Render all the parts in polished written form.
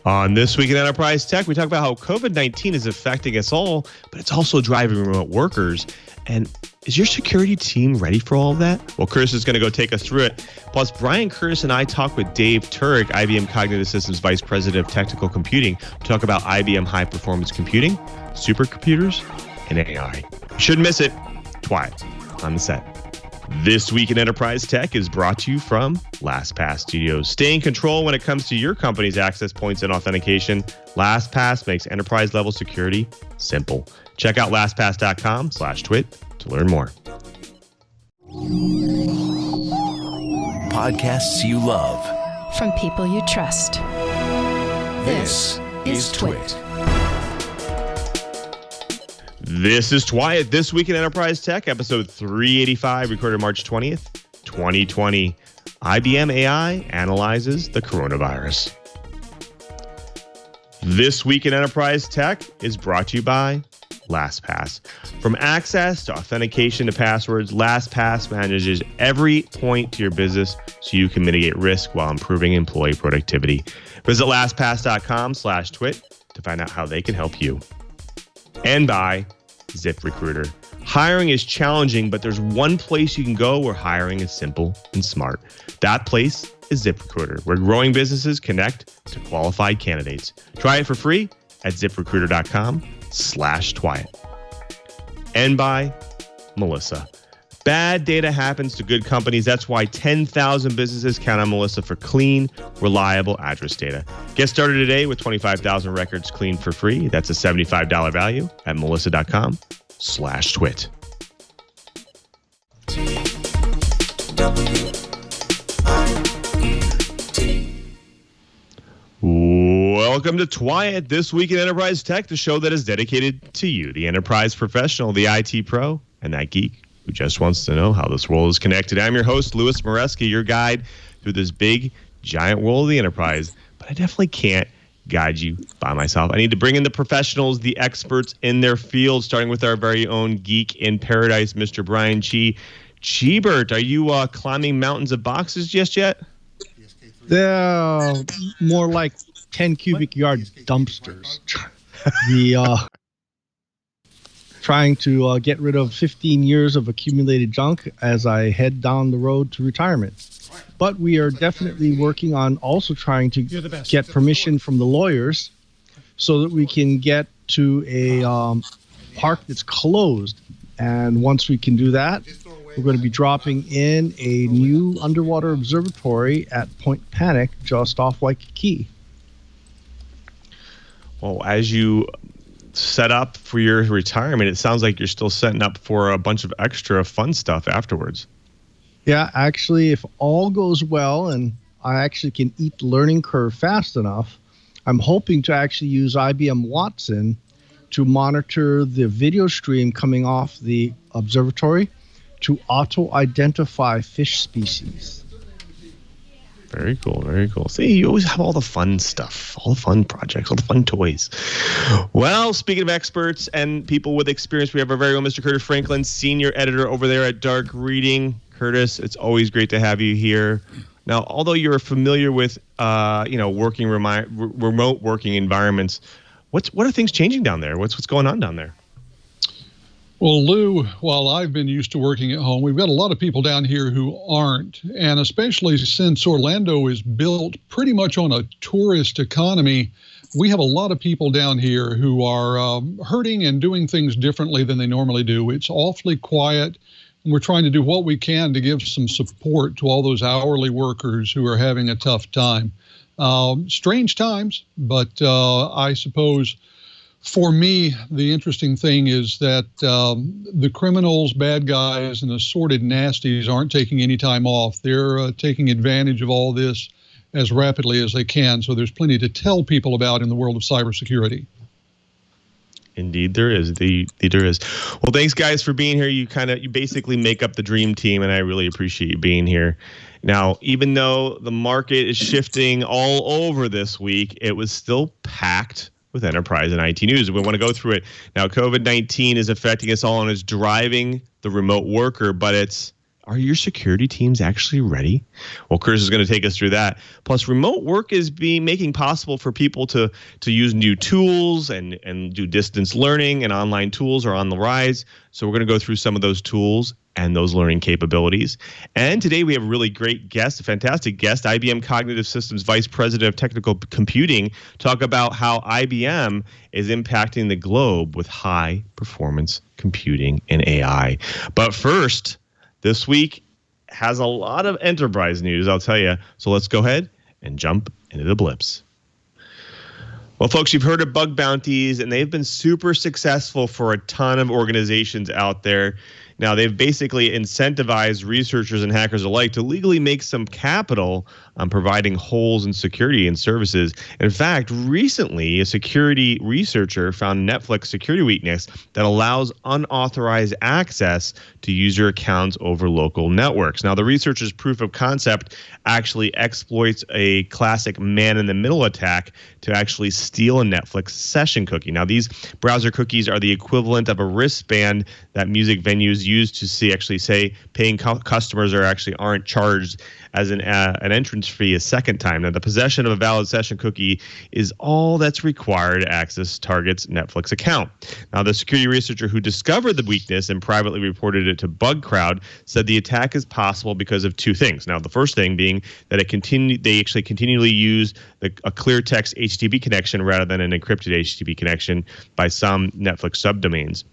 On This Week in Enterprise Tech, we talk about how COVID-19 is affecting us all, but it's also driving remote workers. And is your security team ready for all of that? Well, Curtis is going to go take us through it. Plus, Brian Curtis and I talk with Dave Turek, IBM Cognitive Systems Vice President of Technical Computing, to talk about IBM high-performance computing, supercomputers, and AI. You shouldn't miss it. Quiet on the set. This Week in Enterprise Tech is brought to you from LastPass Studios. Stay in control when it comes to your company's access points and authentication. LastPass makes enterprise-level security simple. Check out lastpass.com/twit to learn more. Podcasts you love. From people you trust. This is Twit. This is Twyat, This Week in Enterprise Tech, episode 385, recorded March 20th, 2020. IBM AI analyzes the coronavirus. This Week in Enterprise Tech is brought to you by LastPass. From access to authentication to passwords, LastPass manages every point to your business so you can mitigate risk while improving employee productivity. Visit lastpass.com/twit to find out how they can help you. And by ZipRecruiter. Hiring is challenging, but there's one place you can go where hiring is simple and smart. That place is ZipRecruiter, where growing businesses connect to qualified candidates. Try it for free at ZipRecruiter.com/Twyat. And by Melissa. Bad data happens to good companies. That's why 10,000 businesses count on Melissa for clean, reliable address data. Get started today with 25,000 records cleaned for free. That's a $75 value at melissa.com/twit. Welcome to Twyat, This Week in Enterprise Tech, the show that is dedicated to you, the enterprise professional, the IT pro, and that geek who just wants to know how this world is connected. I'm your host, Louis Maresca, your guide through this big, giant world of the enterprise. But I definitely can't guide you by myself. I need to bring in the professionals, the experts in their field, starting with our very own geek in paradise, Mr. Brian Chee. Cheebert, are you climbing mountains of boxes just yet? They're more like 10 cubic yard dumpsters. Trying to get rid of 15 years of accumulated junk as I head down the road to retirement. But we are definitely working on also trying to get permission from the lawyers so that we can get to a park that's closed. And once we can do that, we're going to be dropping in a new underwater observatory at Point Panic just off Waikiki. Well, as you set up for your retirement, it sounds like you're still setting up for a bunch of extra fun stuff afterwards. Yeah, actually, if all goes well and I actually can eat the learning curve fast enough, I'm hoping to actually use IBM Watson to monitor the video stream coming off the observatory to auto-identify fish species. Very cool, very cool. See, you always have all the fun stuff, all the fun projects, all the fun toys. Well, speaking of experts and people with experience, we have our very own Mr. Curtis Franklin, senior editor over there at Dark Reading. Curtis, it's always great to have you here. Now, although you're familiar with, working remote working environments, what are things changing down there? What's going on down there? Well, Lou, while I've been used to working at home, we've got a lot of people down here who aren't. And especially since Orlando is built pretty much on a tourist economy, we have a lot of people down here who are hurting and doing things differently than they normally do. It's awfully quiet. And we're trying to do what we can to give some support to all those hourly workers who are having a tough time. Strange times, but I suppose for me, the interesting thing is that the criminals, bad guys, and the sordid nasties aren't taking any time off. They're taking advantage of all this as rapidly as they can. So there's plenty to tell people about in the world of cybersecurity. Indeed, there is. There is. Well, thanks, guys, for being here. You basically make up the dream team, and I really appreciate you being here. Now, even though the market is shifting all over this week, it was still packed with enterprise and IT news. We want to go through it. Now, COVID-19 is affecting us all and is driving the remote worker, but it's are your security teams actually ready? Well, Chris is going to take us through that. Plus, remote work is making possible for people to use new tools and do distance learning, and online tools are on the rise. So we're going to go through some of those tools and those learning capabilities. And today we have a really great guest, a fantastic guest, IBM Cognitive Systems Vice President of Technical Computing, talk about how IBM is impacting the globe with high performance computing and AI. But first, this week has a lot of enterprise news, I'll tell you. So let's go ahead and jump into the blips. Well, folks, you've heard of bug bounties, and they've been super successful for a ton of organizations out there. Now, they've basically incentivized researchers and hackers alike to legally make some capital on providing holes in security and services. In fact, recently, a security researcher found Netflix security weakness that allows unauthorized access to user accounts over local networks. Now, the researcher's proof of concept actually exploits a classic man-in-the-middle attack to actually steal a Netflix session cookie. Now, these browser cookies are the equivalent of a wristband that music venues use to say paying customers aren't charged as an entrance fee a second time. Now, the possession of a valid session cookie is all that's required to access Target's Netflix account. Now, the security researcher who discovered the weakness and privately reported it to BugCrowd said the attack is possible because of two things. Now, the first thing being that they actually continually use a clear text HTTP connection rather than an encrypted HTTP connection by some Netflix subdomains.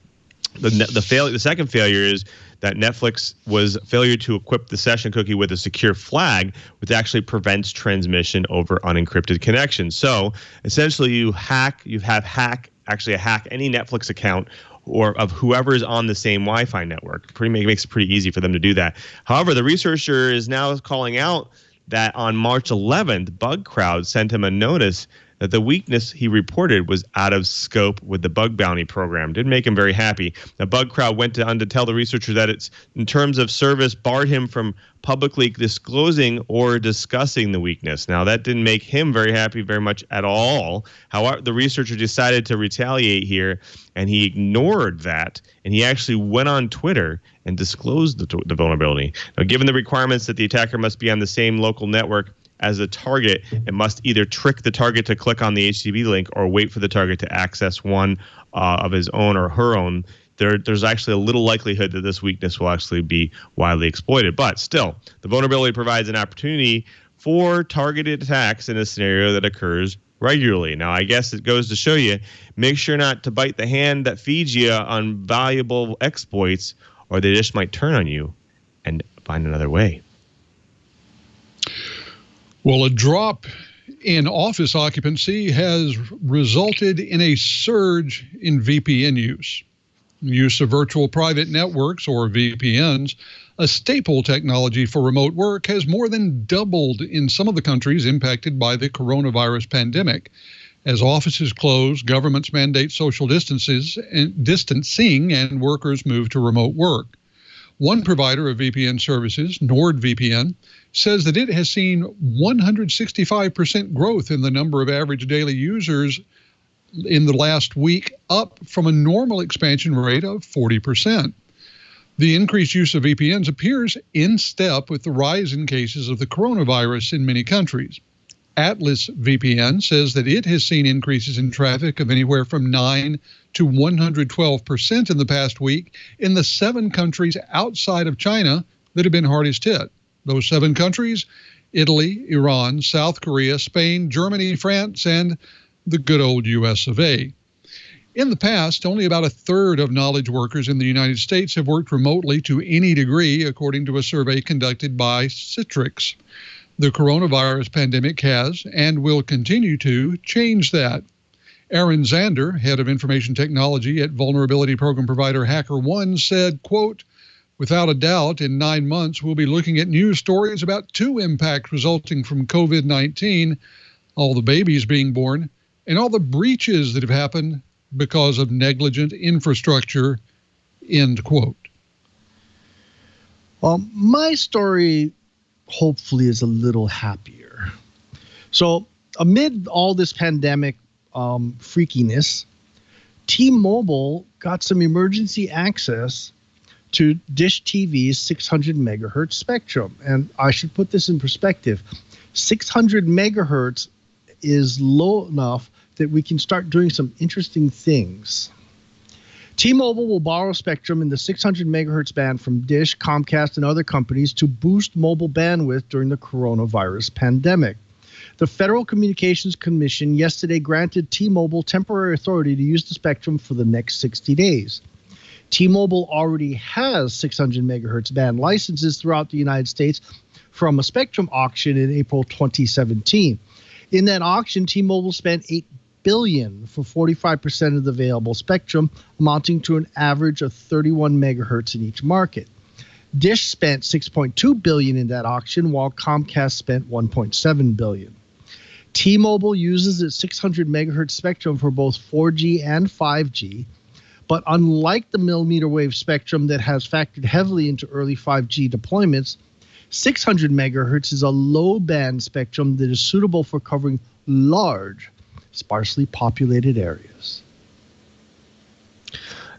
The second failure is that Netflix was failure to equip the session cookie with a secure flag, which actually prevents transmission over unencrypted connections. So essentially, you hack any Netflix account or of whoever is on the same Wi-Fi network. Makes it pretty easy for them to do that. However, the researcher is now calling out that on March 11th, BugCrowd sent him a notice that the weakness he reported was out of scope with the bug bounty program. Didn't make him very happy. The BugCrowd went on to tell the researcher that it's, in terms of service, barred him from publicly disclosing or discussing the weakness. Now, that didn't make him very happy very much at all. However, the researcher decided to retaliate here, and he ignored that, and he actually went on Twitter and disclosed the vulnerability. Now, given the requirements that the attacker must be on the same local network as the target, it must either trick the target to click on the HTTP link or wait for the target to access one of his own or her own. There's actually a little likelihood that this weakness will actually be widely exploited. But still, the vulnerability provides an opportunity for targeted attacks in a scenario that occurs regularly. Now, I guess it goes to show you, make sure not to bite the hand that feeds you on valuable exploits, or they just might turn on you and find another way. Well, a drop in office occupancy has resulted in a surge in VPN use. Use of virtual private networks, or VPNs, a staple technology for remote work, has more than doubled in some of the countries impacted by the coronavirus pandemic. As offices close, governments mandate social distancing, and workers move to remote work. One provider of VPN services, NordVPN, says that it has seen 165% growth in the number of average daily users in the last week, up from a normal expansion rate of 40%. The increased use of VPNs appears in step with the rise in cases of the coronavirus in many countries. Atlas VPN says that it has seen increases in traffic of anywhere from 9 to 112% in the past week in the 7 countries outside of China that have been hardest hit. Those 7 countries: Italy, Iran, South Korea, Spain, Germany, France, and the good old US of A. In the past, only about a third of knowledge workers in the United States have worked remotely to any degree, according to a survey conducted by Citrix. The coronavirus pandemic has and will continue to change that. Aaron Zander, head of information technology at vulnerability program provider HackerOne, said, quote, "Without a doubt, in 9 months, we'll be looking at news stories about 2 impacts resulting from COVID-19, all the babies being born, and all the breaches that have happened because of negligent infrastructure," end quote. Well, my story hopefully is a little happier. So amid all this pandemic freakiness, T-Mobile got some emergency access to Dish TV's 600 megahertz spectrum. And I should put this in perspective. 600 megahertz is low enough that we can start doing some interesting things. T-Mobile will borrow spectrum in the 600 megahertz band from Dish, Comcast, and other companies to boost mobile bandwidth during the coronavirus pandemic. The Federal Communications Commission yesterday granted T-Mobile temporary authority to use the spectrum for the next 60 days. T-Mobile already has 600 megahertz band licenses throughout the United States from a spectrum auction in April 2017. In that auction, T-Mobile spent $8 billion for 45% of the available spectrum, amounting to an average of 31 megahertz in each market. Dish spent $6.2 billion in that auction, while Comcast spent $1.7 billion. T-Mobile uses its 600 megahertz spectrum for both 4G and 5G, but unlike the millimeter wave spectrum that has factored heavily into early 5G deployments, 600 megahertz is a low-band spectrum that is suitable for covering large, sparsely populated areas.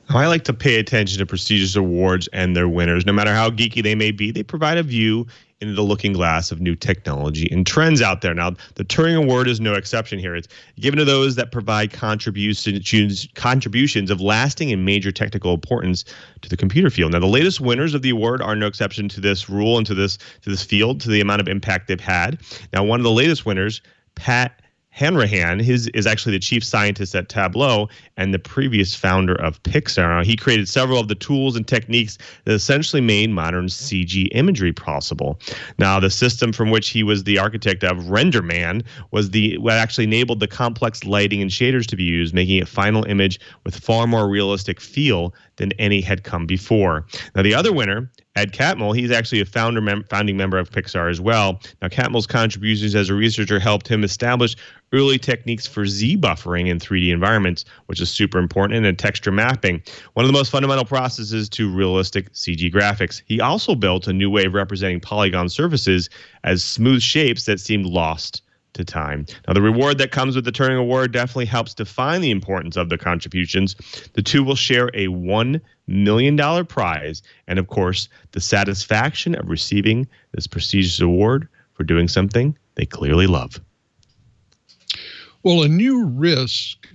I like to pay attention to prestigious awards and their winners. No matter how geeky they may be, they provide a view into the looking glass of new technology and trends out there. Now, the Turing Award is no exception here. It's given to those that provide contributions of lasting and major technical importance to the computer field. Now, the latest winners of the award are no exception to this rule and to this field, to the amount of impact they've had. Now, one of the latest winners, Pat Hanrahan, is actually the chief scientist at Tableau and the previous founder of Pixar. Now, he created several of the tools and techniques that essentially made modern CG imagery possible. Now, the system from which he was the architect of, RenderMan, was what actually enabled the complex lighting and shaders to be used, making it final image with far more realistic feel than any had come before. Now, the other winner, Ed Catmull, he's actually a founding member of Pixar as well. Now, Catmull's contributions as a researcher helped him establish early techniques for Z buffering in 3D environments, which is super important, and texture mapping, one of the most fundamental processes to realistic CG graphics. He also built a new way of representing polygon surfaces as smooth shapes that seemed lost to time. Now, the reward that comes with the Turing Award definitely helps define the importance of the contributions. The two will share a $1 million prize, and of course, the satisfaction of receiving this prestigious award for doing something they clearly love. Well, a new risk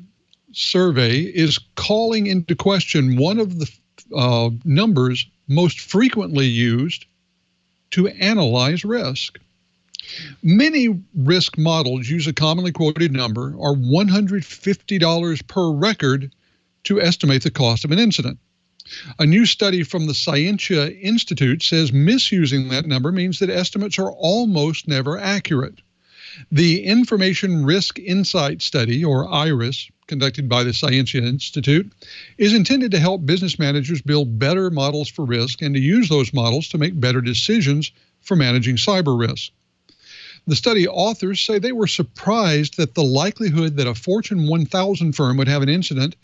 survey is calling into question one of the numbers most frequently used to analyze risk. Many risk models use a commonly quoted number, or $150 per record, to estimate the cost of an incident. A new study from the Scientia Institute says misusing that number means that estimates are almost never accurate. The Information Risk Insight Study, or IRIS, conducted by the Scientia Institute, is intended to help business managers build better models for risk and to use those models to make better decisions for managing cyber risk. The study authors say they were surprised that the likelihood that a Fortune 1000 firm would have an incident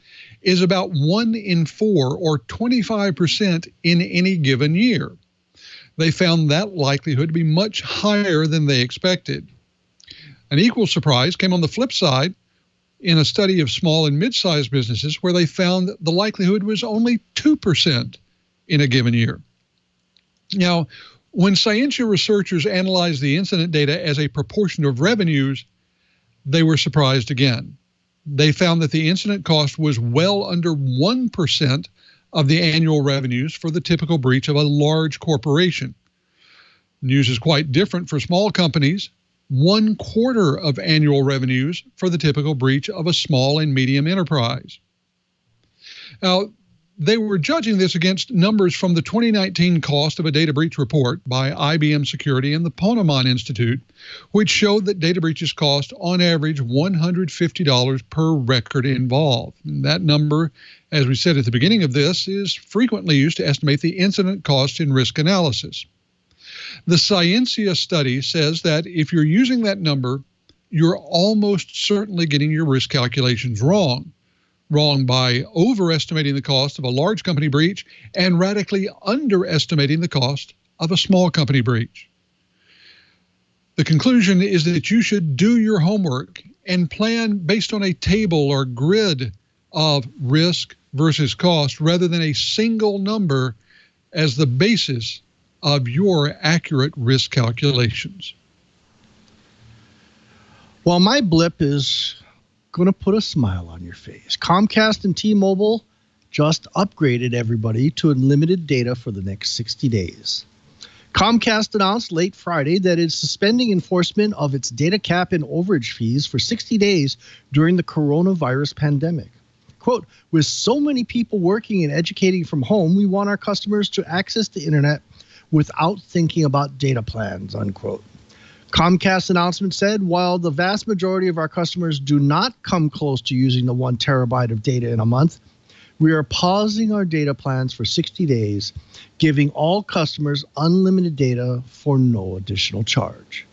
is about 1 in 4, or 25% in any given year. They found that likelihood to be much higher than they expected. An equal surprise came on the flip side in a study of small and mid-sized businesses, where they found that the likelihood was only 2% in a given year. Now, when Scientia researchers analyzed the incident data as a proportion of revenues, they were surprised again. They found that the incident cost was well under 1% of the annual revenues for the typical breach of a large corporation. News is quite different for small companies. 1/4 of annual revenues for the typical breach of a small and medium enterprise. Now, they were judging this against numbers from the 2019 cost of a data breach report by IBM Security and the Ponemon Institute, which showed that data breaches cost on average $150 per record involved. And that number, as we said at the beginning of this, is frequently used to estimate the incident cost in risk analysis. The Scientia study says that if you're using that number, you're almost certainly getting your risk calculations wrong. Wrong by overestimating the cost of a large company breach and radically underestimating the cost of a small company breach. The conclusion is that you should do your homework and plan based on a table or grid of risk versus cost rather than a single number as the basis of your accurate risk calculations? Well, my blip is going to put a smile on your face. Comcast and T-Mobile just upgraded everybody to unlimited data for the next 60 days. Comcast announced late Friday that it's suspending enforcement of its data cap and overage fees for 60 days during the coronavirus pandemic. Quote, with so many people working and educating from home, we want our customers to access the internet without thinking about data plans, unquote. Comcast's announcement said, while the vast majority of our customers do not come close to using the 1 terabyte of data in a month, we are pausing our data plans for 60 days, giving all customers unlimited data for no additional charge.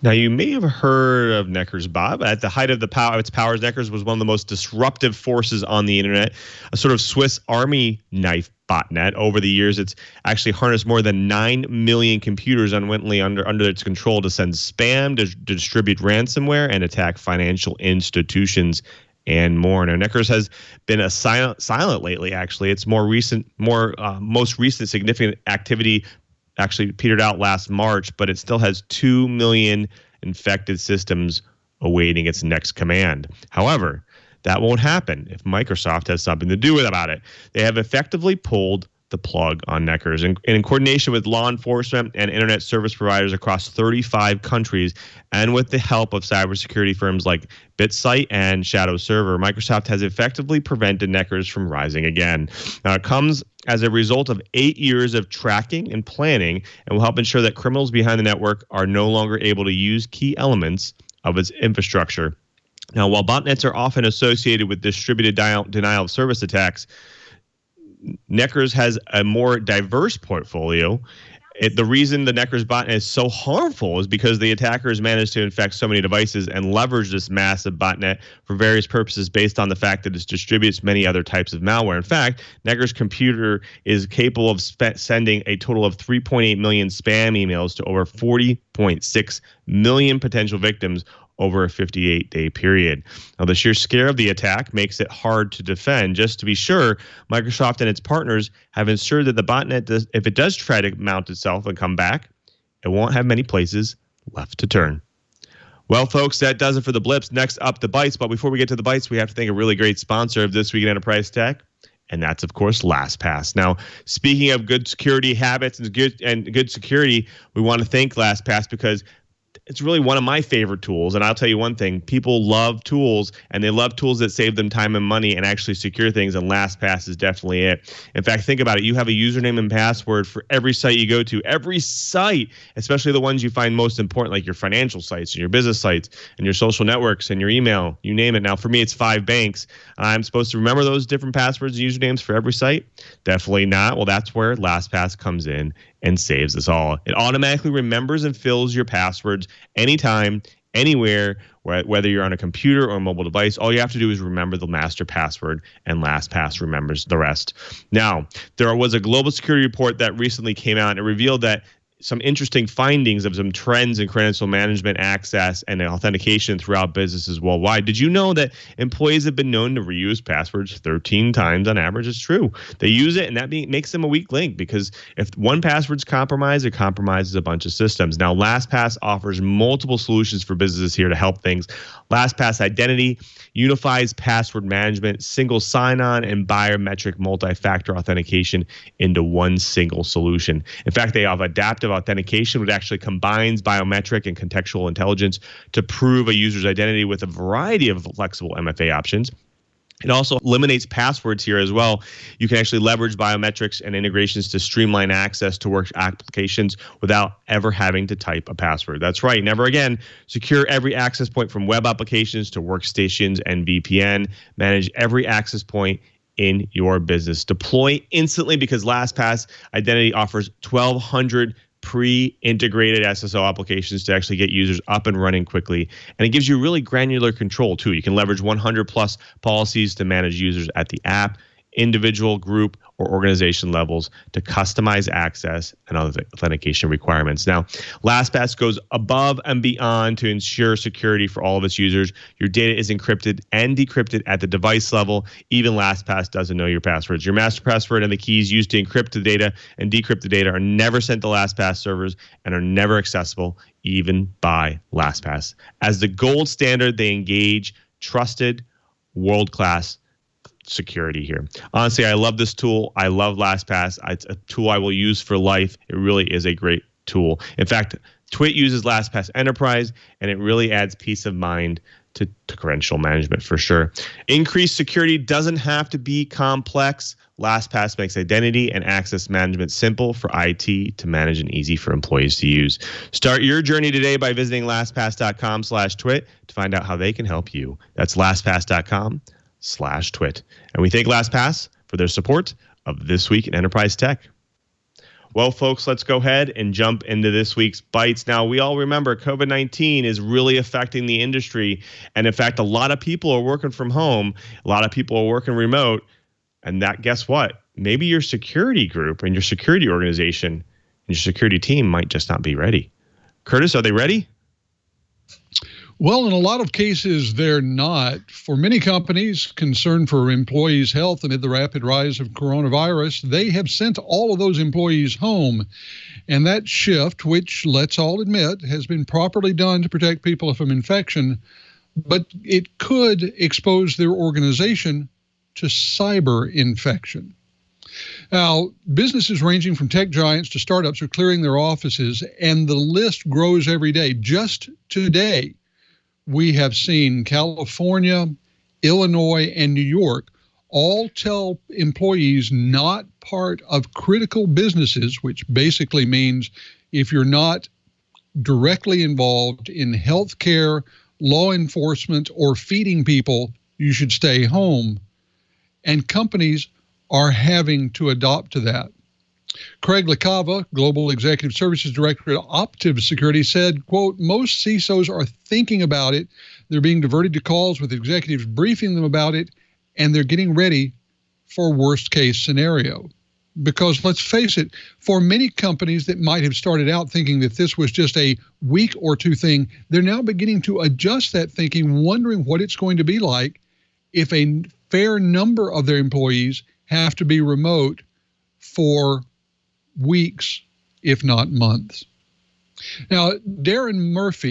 Now, you may have heard of Necurs Bot. At the height of its powers, Necurs was one of the most disruptive forces on the internet, a sort of Swiss Army knife botnet. Over the years, it's actually harnessed more than 9 million computers unwittingly under its control to send spam, to distribute ransomware, and attack financial institutions and more. Now, Necurs has been silent lately, actually. Its most recent significant activity actually petered out last March, but it still has 2 million infected systems awaiting its next command. However, that won't happen if Microsoft has something to do about it. They have effectively pulled the plug on Necurs. And in coordination with law enforcement and internet service providers across 35 countries, and with the help of cybersecurity firms like BitSight and Shadow Server, Microsoft has effectively prevented Necurs from rising again. Now, it comes as a result of 8 years of tracking and planning, and will help ensure that criminals behind the network are no longer able to use key elements of its infrastructure. Now, while botnets are often associated with distributed denial of service attacks, Necurs has a more diverse portfolio. The reason the Necurs botnet is so harmful is because the attackers managed to infect so many devices and leverage this massive botnet for various purposes based on the fact that it distributes many other types of malware. In fact, Necurs computer is capable of sending a total of 3.8 million spam emails to over 40.6 million potential victims over a 58-day period. Now, the sheer scare of the attack makes it hard to defend. Just to be sure, Microsoft and its partners have ensured that the botnet, if it does try to mount itself and come back, it won't have many places left to turn. Well, folks, that does it for the blips. Next up, the bites. But before we get to the bites, we have to thank a really great sponsor of This Week in Enterprise Tech, and that's, of course, LastPass. Now, speaking of good security habits and good security, we want to thank LastPass because it's really one of my favorite tools. And I'll tell you one thing, people love tools, and they love tools that save them time and money and actually secure things, and LastPass is definitely it. In fact, think about it. You have a username and password for every site you go to. Every site, especially the ones you find most important, like your financial sites and your business sites and your social networks and your email, you name it. Now, for me, it's 5 banks. I'm supposed to remember those different passwords and usernames for every site? Definitely not. Well, that's where LastPass comes in and saves us all. It automatically remembers and fills your passwords anytime, anywhere, whether you're on a computer or a mobile device. All you have to do is remember the master password, and LastPass remembers the rest. Now, there was a global security report that recently came out, and it revealed that some interesting findings of some trends in credential management, access, and authentication throughout businesses worldwide. Did you know that employees have been known to reuse passwords 13 times on average? It's true. They use it, and that makes them a weak link, because if one password's compromised, it compromises a bunch of systems. Now, LastPass offers multiple solutions for businesses here to help things. LastPass Identity unifies password management, single sign-on, and biometric multi-factor authentication into one single solution. In fact, they have adaptive authentication, which actually combines biometric and contextual intelligence to prove a user's identity with a variety of flexible MFA options. It also eliminates passwords here as well. You can actually leverage biometrics and integrations to streamline access to work applications without ever having to type a password. That's right, never again. Secure every access point from web applications to workstations and VPN. Manage every access point in your business. Deploy instantly, because LastPass Identity offers 1,200 pre-integrated SSO applications to actually get users up and running quickly. And it gives you really granular control too. You can leverage 100 plus policies to manage users at the app, individual, group, or organization levels to customize access and authentication requirements. Now, LastPass goes above and beyond to ensure security for all of its users. Your data is encrypted and decrypted at the device level. Even LastPass doesn't know your passwords. Your master password and the keys used to encrypt the data and decrypt the data are never sent to LastPass servers and are never accessible even by LastPass. As the gold standard, they engage trusted, world-class security here. Honestly, I love this tool. I love LastPass. It's a tool I will use for life. It really is a great tool. In fact, Twit uses LastPass Enterprise, and it really adds peace of mind to credential management for sure. Increased security doesn't have to be complex. LastPass makes identity and access management simple for IT to manage and easy for employees to use. Start your journey today by visiting LastPass.com/twit to find out how they can help you. That's LastPass.com/twit. And we thank LastPass for their support of This Week in Enterprise Tech. Well, folks, let's go ahead and jump into this week's Bites. Now, we all remember COVID-19 is really affecting the industry. And in fact, a lot of people are working from home. A lot of people are working remote. And that, guess what? Maybe your security group and your security organization and your security team might just not be ready. Curtis, are they ready? Well, in a lot of cases, they're not. For many companies concerned for employees' health amid the rapid rise of coronavirus, they have sent all of those employees home. And that shift, which let's all admit, has been properly done to protect people from infection, but it could expose their organization to cyber infection. Now, businesses ranging from tech giants to startups are clearing their offices, and the list grows every day. Just today, we have seen California, Illinois, and New York all tell employees not part of critical businesses, which basically means if you're not directly involved in healthcare, law enforcement, or feeding people, you should stay home. And companies are having to adopt to that. Craig LaCava, Global Executive Services Director at Optiv Security, said, quote, most CISOs are thinking about it. They're being diverted to calls with executives briefing them about it, and they're getting ready for worst case scenario. Because let's face it, for many companies that might have started out thinking that this was just a week or two thing, they're now beginning to adjust that thinking, wondering what it's going to be like if a fair number of their employees have to be remote for weeks, if not months. Now, Darren Murph,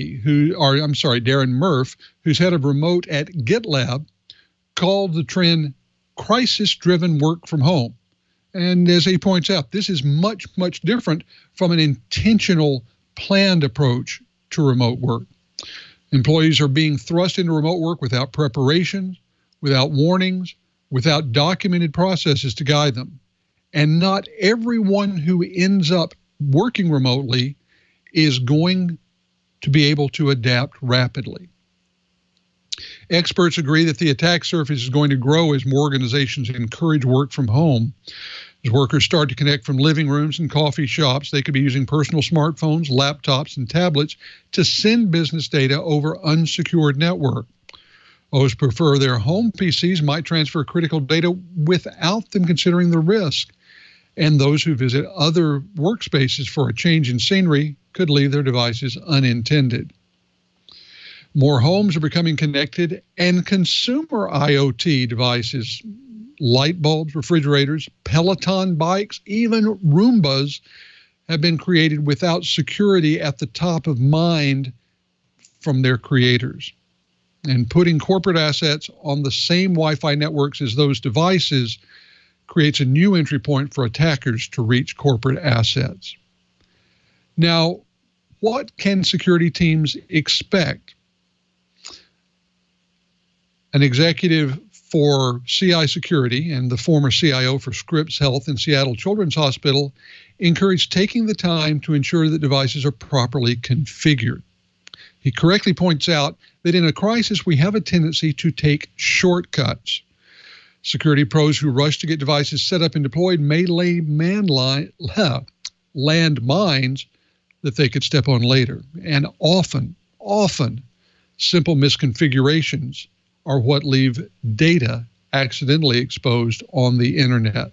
who's head of remote at GitLab, called the trend crisis-driven work from home. And as he points out, this is much, much different from an intentional, planned approach to remote work. Employees are being thrust into remote work without preparation, without warnings, without documented processes to guide them. And not everyone who ends up working remotely is going to be able to adapt rapidly. Experts agree that the attack surface is going to grow as more organizations encourage work from home. As workers start to connect from living rooms and coffee shops, they could be using personal smartphones, laptops, and tablets to send business data over unsecured network. Those who prefer their home PCs might transfer critical data without them considering the risk. And those who visit other workspaces for a change in scenery could leave their devices unintended. More homes are becoming connected, and consumer IoT devices, light bulbs, refrigerators, Peloton bikes, even Roombas have been created without security at the top of mind from their creators. And putting corporate assets on the same Wi-Fi networks as those devices creates a new entry point for attackers to reach corporate assets. Now, what can security teams expect? An executive for CI Security and the former CIO for Scripps Health and Seattle Children's Hospital encouraged taking the time to ensure that devices are properly configured. He correctly points out that in a crisis, we have a tendency to take shortcuts. Security pros who rush to get devices set up and deployed may lay landmines that they could step on later. And often, simple misconfigurations are what leave data accidentally exposed on the internet.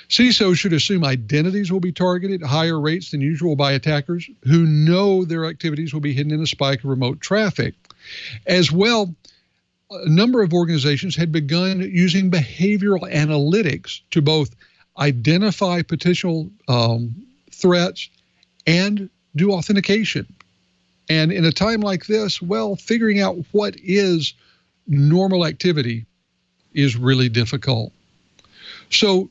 CISO should assume identities will be targeted at higher rates than usual by attackers who know their activities will be hidden in a spike of remote traffic. As well, a number of organizations had begun using behavioral analytics to both identify potential threats and do authentication. And in a time like this, well, figuring out what is normal activity is really difficult. So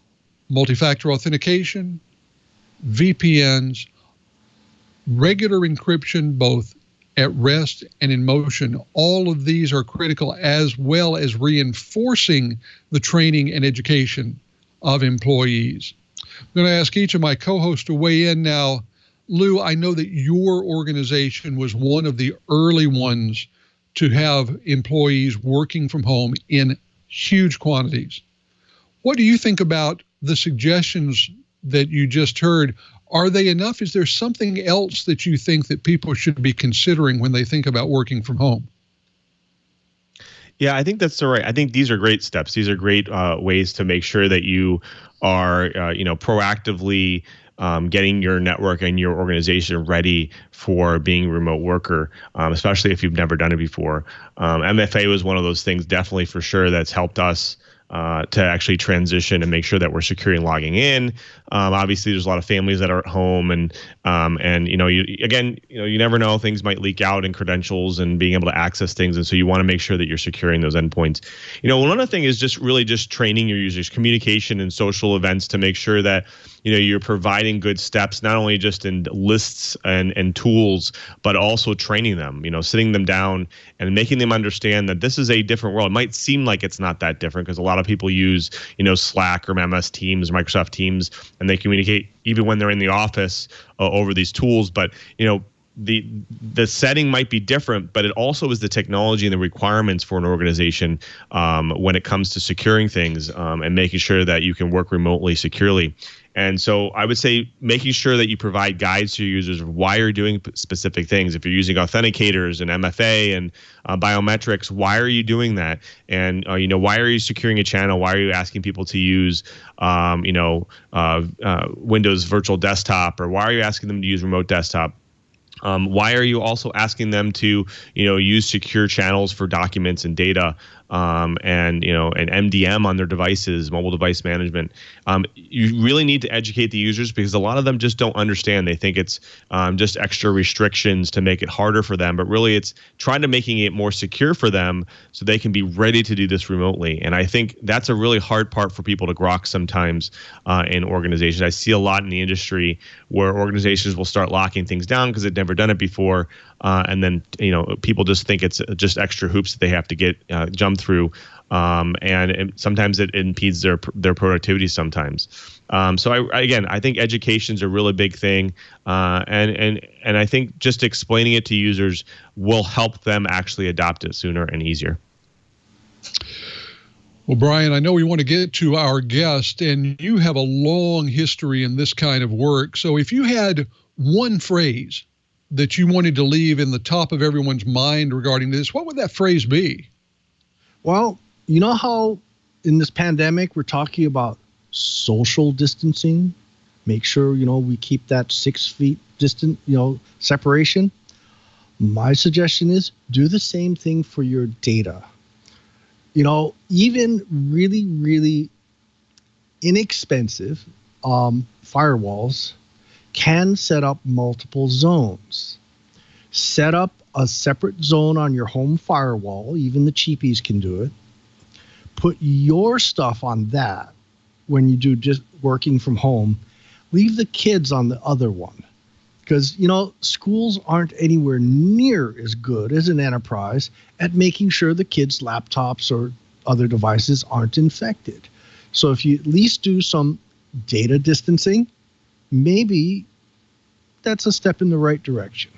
multi-factor authentication, VPNs, regular encryption, both at rest and in motion, all of these are critical, as well as reinforcing the training and education of employees. I'm going to ask each of my co-hosts to weigh in now. Lou, I know that your organization was one of the early ones to have employees working from home in huge quantities. What do you think about the suggestions that you just heard? Are they enough? Is there something else that you think that people should be considering when they think about working from home? Yeah, I think that's right. I think these are great steps. These are great ways to make sure that you are, proactively getting your network and your organization ready for being a remote worker, especially if you've never done it before. MFA was one of those things, definitely for sure, that's helped us to actually transition and make sure that we're secure and logging in. Obviously, there's a lot of families that are at home, and you never know, things might leak out in credentials and being able to access things, and so you want to make sure that you're securing those endpoints. One other thing is just training your users, communication and social events, to make sure that you're providing good steps, not only just in lists and tools, but also training them, sitting them down and making them understand that this is a different world. It might seem like it's not that different because a lot of people use, Slack or MS Teams or Microsoft Teams, and they communicate even when they're in the office over these tools. But, the setting might be different, but it also is the technology and the requirements for an organization when it comes to securing things and making sure that you can work remotely securely. And so I would say making sure that you provide guides to your users of why you're doing specific things. If you're using authenticators and MFA and biometrics, why are you doing that? And, why are you securing a channel? Why are you asking people to use, Windows Virtual Desktop? Or why are you asking them to use Remote Desktop? Why are you also asking them to, use secure channels for documents and data, and MDM on their devices, mobile device management? You really need to educate the users because a lot of them just don't understand. They think it's just extra restrictions to make it harder for them, but really it's trying to making it more secure for them so they can be ready to do this remotely. And I think that's a really hard part for people to grok sometimes in organizations. I see a lot in the industry where organizations will start locking things down because they've never done it before. And then, people just think it's just extra hoops that they have to get jump through. And sometimes it impedes their productivity sometimes. So I think education's a really big thing. And I think just explaining it to users will help them actually adopt it sooner and easier. Well, Brian, I know we want to get to our guest, and you have a long history in this kind of work. So if you had one phrase that you wanted to leave in the top of everyone's mind regarding this, what would that phrase be? Well, you know how in this pandemic we're talking about social distancing? Make sure, we keep that 6 feet distant, separation. My suggestion is do the same thing for your data. Even really, really inexpensive firewalls can set up multiple zones. Set up a separate zone on your home firewall. Even the cheapies can do it. Put your stuff on that when you do just working from home. Leave the kids on the other one. Because, schools aren't anywhere near as good as an enterprise at making sure the kids' laptops or other devices aren't infected. So if you at least do some data distancing, maybe that's a step in the right direction.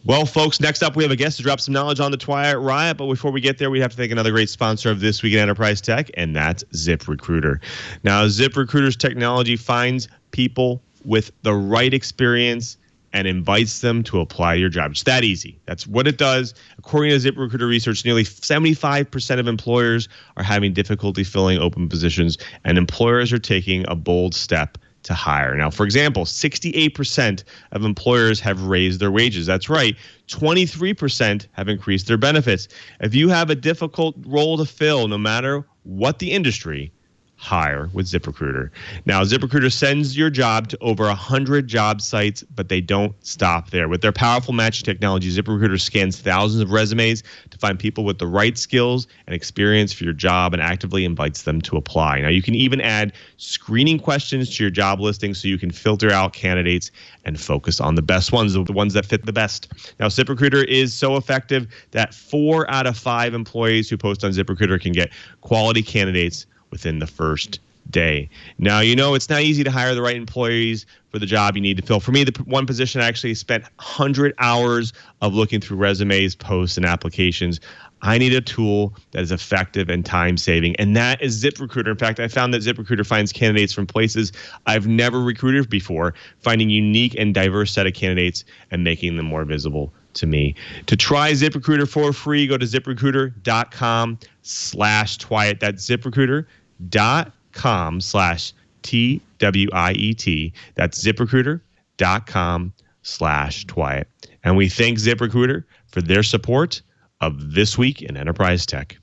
Well, folks, next up we have a guest to drop some knowledge on the Twilight Riot. But before we get there, we have to thank another great sponsor of This Week in Enterprise Tech, and that's ZipRecruiter. Now, ZipRecruiter's technology finds people with the right experience and invites them to apply to your job. It's that easy. That's what it does. According to ZipRecruiter research, nearly 75% of employers are having difficulty filling open positions, and employers are taking a bold step to hire. Now, for example, 68% of employers have raised their wages. That's right. 23% have increased their benefits. If you have a difficult role to fill, no matter what the industry, hire with ZipRecruiter. Now, ZipRecruiter sends your job to over 100 job sites, but they don't stop there. With their powerful matching technology, ZipRecruiter scans thousands of resumes to find people with the right skills and experience for your job and actively invites them to apply. Now, you can even add screening questions to your job listing so you can filter out candidates and focus on the best ones, the ones that fit the best. Now, ZipRecruiter is so effective that 4 out of 5 employees who post on ZipRecruiter can get quality candidates within the first day. Now, you know, it's not easy to hire the right employees for the job you need to fill. For me, the one position, I actually spent 100 hours of looking through resumes, posts, and applications. I need a tool that is effective and time-saving, and that is ZipRecruiter. In fact, I found that ZipRecruiter finds candidates from places I've never recruited before, finding unique and diverse set of candidates and making them more visible to me. To try ZipRecruiter for free, go to ZipRecruiter.com/Twiet. That's ZipRecruiter.com/TWIET. That's ZipRecruiter.com/Twiet. And we thank ZipRecruiter for their support of This Week in Enterprise Tech.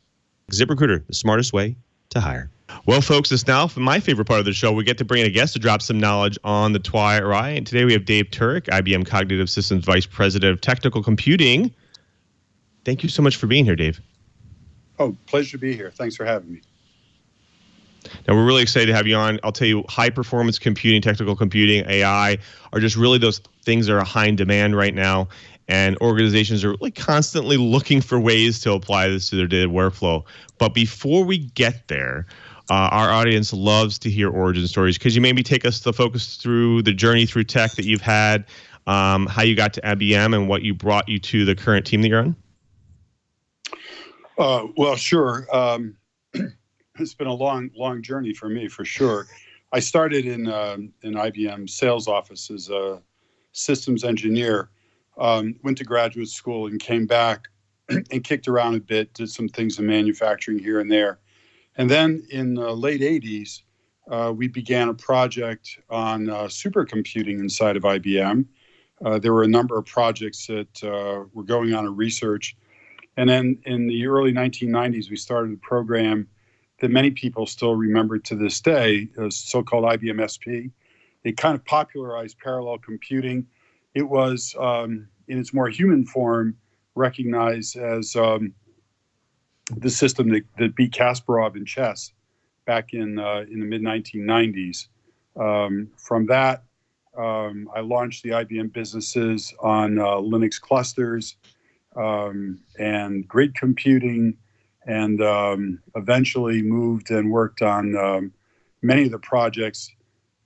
ZipRecruiter, the smartest way to hire. Well, folks, it's now for my favorite part of the show. We get to bring in a guest to drop some knowledge on the Twiet Rye. And today we have Dave Turek, IBM Cognitive Systems Vice President of Technical Computing. Thank you so much for being here, Dave. Oh, pleasure to be here. Thanks for having me. Now, we're really excited to have you on. I'll tell you, high-performance computing, technical computing, AI are just really those things that are high in demand right now. And organizations are really constantly looking for ways to apply this to their daily workflow. But before we get there, our audience loves to hear origin stories. Could you maybe take us to focus through the journey through tech that you've had, how you got to IBM, and what brought you to the current team that you're on? Well, sure. It's been a long journey for me, for sure. I started in IBM sales office as a systems engineer. Went to graduate school and came back and kicked around a bit, did some things in manufacturing here and there. And then in the late 80s, we began a project on supercomputing inside of IBM. There were a number of projects that were going on in research. And then in the early 1990s, we started a program that many people still remember to this day, so-called IBM SP. It kind of popularized parallel computing. It was, in its more human form, recognized as the system that beat Kasparov in chess back in the mid-1990s. From that, I launched the IBM businesses on Linux clusters and grid computing, and eventually moved and worked on many of the projects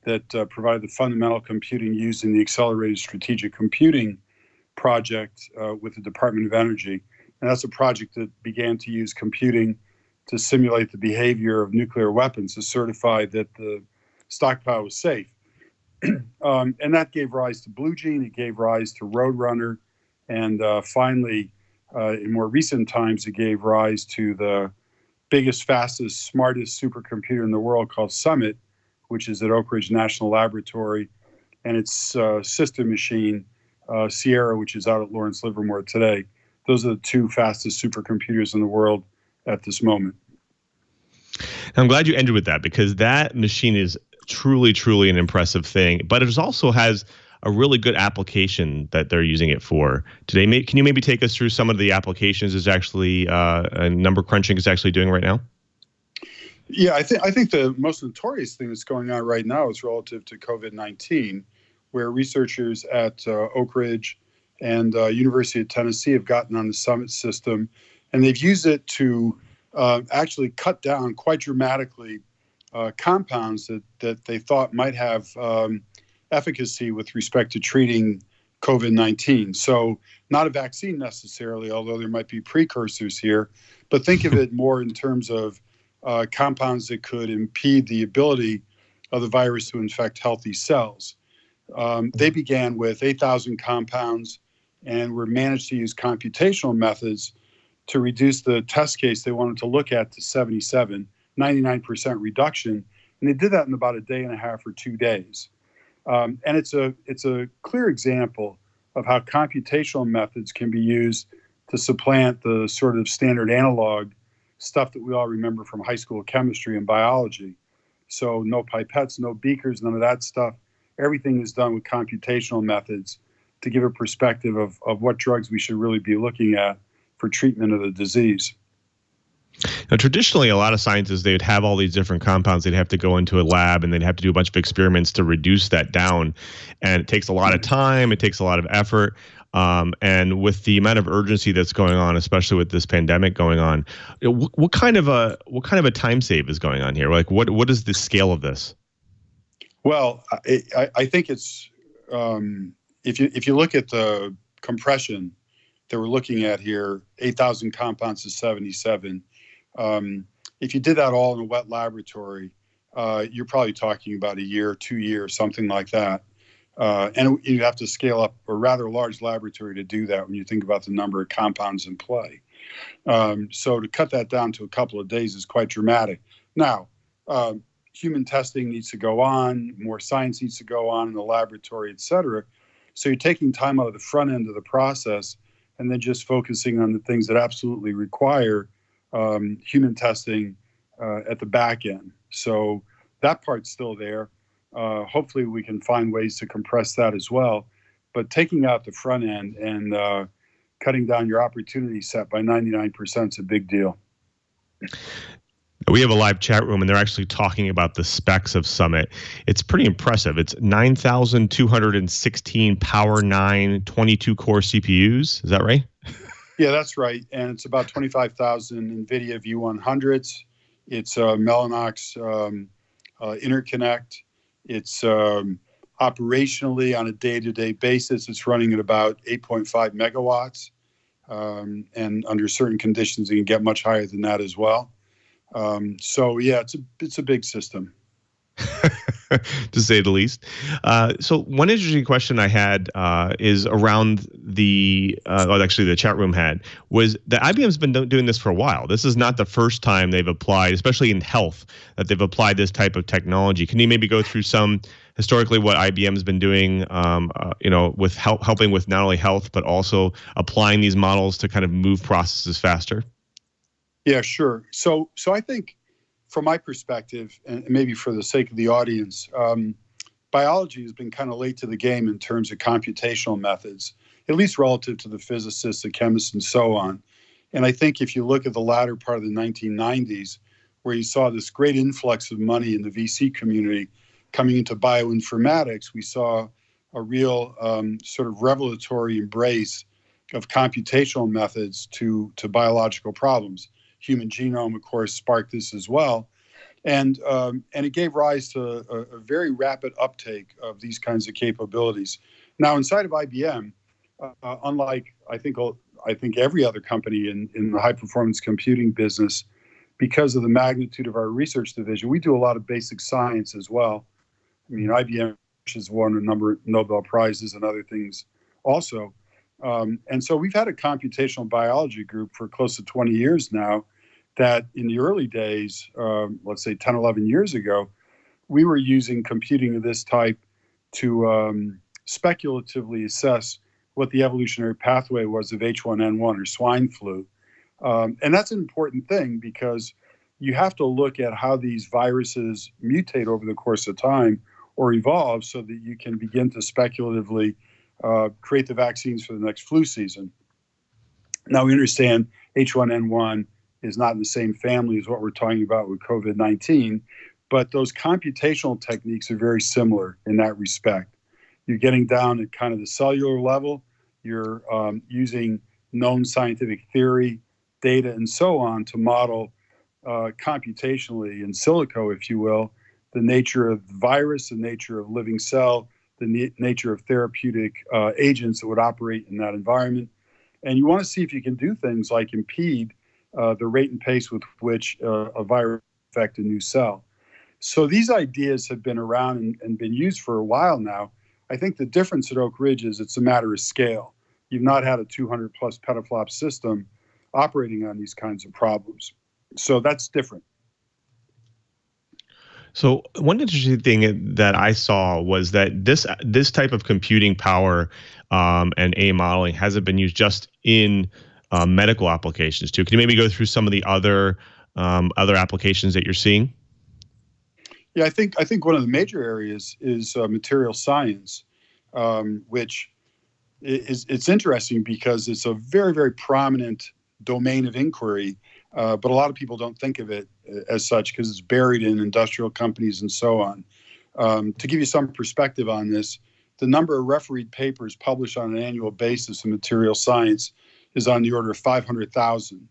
that provided the fundamental computing used in the Accelerated Strategic Computing project with the Department of Energy. And that's a project that began to use computing to simulate the behavior of nuclear weapons to certify that the stockpile was safe. And that gave rise to Blue Gene, it gave rise to Roadrunner, and finally, in more recent times, it gave rise to the biggest, fastest, smartest supercomputer in the world called Summit, which is at Oak Ridge National Laboratory, and its sister machine, Sierra, which is out at Lawrence Livermore today. Those are the two fastest supercomputers in the world at this moment. I'm glad you ended with that, because that machine is truly, truly an impressive thing, but it also has a really good application that they're using it for today. Can you maybe take us through some of the applications is actually number crunching is actually doing right now? Yeah, I think the most notorious thing that's going on right now is relative to COVID-19, where researchers at Oak Ridge and University of Tennessee have gotten on the Summit system, and they've used it to actually cut down quite dramatically compounds that they thought might have efficacy with respect to treating COVID-19. So not a vaccine necessarily, although there might be precursors here, but think of it more in terms of compounds that could impede the ability of the virus to infect healthy cells. They began with 8,000 compounds and were managed to use computational methods to reduce the test case they wanted to look at to 77, 99% reduction. And they did that in about a day and a half or 2 days. And it's a clear example of how computational methods can be used to supplant the sort of standard analog stuff that we all remember from high school chemistry and biology. So no pipettes, no beakers, none of that stuff. Everything is done with computational methods to give a perspective of what drugs we should really be looking at for treatment of the disease. Now, traditionally, a lot of scientists, they would have all these different compounds. They'd have to go into a lab and they'd have to do a bunch of experiments to reduce that down. And it takes a lot of time. It takes a lot of effort. And with the amount of urgency that's going on, especially with this pandemic going on, what kind of a time save is going on here? Like, what is the scale of this? Well, I think it's if you look at the compression that we're looking at here, 8,000 compounds to 77. If you did that all in a wet laboratory, you're probably talking about a year, 2 years, something like that. And you have to scale up a rather large laboratory to do that when you think about the number of compounds in play. So to cut that down to a couple of days is quite dramatic. Now, human testing needs to go on, more science needs to go on in the laboratory, et cetera. So you're taking time out of the front end of the process and then just focusing on the things that absolutely require human testing at the back end. So that part's still there. Hopefully we can find ways to compress that as well. But taking out the front end and cutting down your opportunity set by 99% is a big deal. We have a live chat room, and they're actually talking about the specs of Summit. It's pretty impressive. It's 9,216 Power 9 22-core CPUs. Is that right? Yeah, that's right. And it's about 25,000 NVIDIA V100s. It's Mellanox interconnect. It's operationally on a day-to-day basis, it's running at about 8.5 megawatts. And under certain conditions, you can get much higher than that as well. So yeah, it's a big system, to say the least. So one interesting question I had is around actually the chat room had, was that IBM's been doing this for a while. This is not the first time they've applied, especially in health, that they've applied this type of technology. Can you maybe go through some historically what IBM's been doing, with helping with not only health but also applying these models to kind of move processes faster? Yeah, sure. So I think from my perspective, and maybe for the sake of the audience, biology has been kind of late to the game in terms of computational methods, at least relative to the physicists, the chemists, and so on. And I think if you look at the latter part of the 1990s, where you saw this great influx of money in the VC community coming into bioinformatics, we saw a real sort of revelatory embrace of computational methods to biological problems. Human genome, of course, sparked this as well. And it gave rise to a very rapid uptake of these kinds of capabilities. Now, inside of IBM, unlike I think every other company in the high-performance computing business, because of the magnitude of our research division, we do a lot of basic science as well. I mean, IBM has won a number of Nobel Prizes and other things also. And so we've had a computational biology group for close to 20 years now that in the early days, let's say 10, 11 years ago, we were using computing of this type to speculatively assess what the evolutionary pathway was of H1N1 or swine flu. And that's an important thing because you have to look at how these viruses mutate over the course of time or evolve so that you can begin to speculatively create the vaccines for the next flu season. Now, we understand H1N1 is not in the same family as what we're talking about with COVID-19, but those computational techniques are very similar in that respect. You're getting down at kind of the cellular level. You're using known scientific theory, data, and so on to model computationally in silico, if you will, the nature of the virus, the nature of living cell, the nature of therapeutic agents that would operate in that environment. And you want to see if you can do things like impede the rate and pace with which a virus affects a new cell. So these ideas have been around and been used for a while now. I think the difference at Oak Ridge is it's a matter of scale. You've not had a 200 plus petaflop system operating on these kinds of problems. So that's different. So one interesting thing that I saw was that this type of computing power and AI modeling hasn't been used just in medical applications too. Can you maybe go through some of the other applications that you're seeing? Yeah, I think one of the major areas is material science, which it's interesting because it's a very, very prominent domain of inquiry, but a lot of people don't think of it as such because it's buried in industrial companies and so on. To give you some perspective on this, the number of refereed papers published on an annual basis in material science is on the order of 500,000.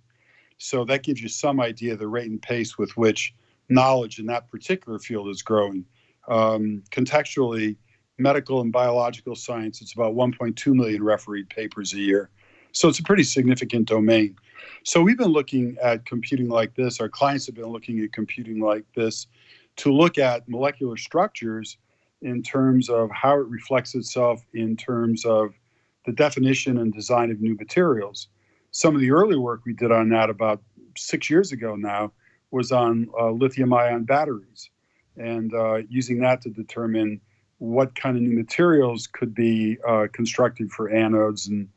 So that gives you some idea of the rate and pace with which knowledge in that particular field is growing. Contextually, medical and biological science, it's about 1.2 million refereed papers a year. So it's a pretty significant domain. So we've been looking at computing like this. Our clients have been looking at computing like this to look at molecular structures in terms of how it reflects itself in terms of the definition and design of new materials. Some of the early work we did on that about 6 years ago now was on lithium-ion batteries and using that to determine what kind of new materials could be constructed for anodes and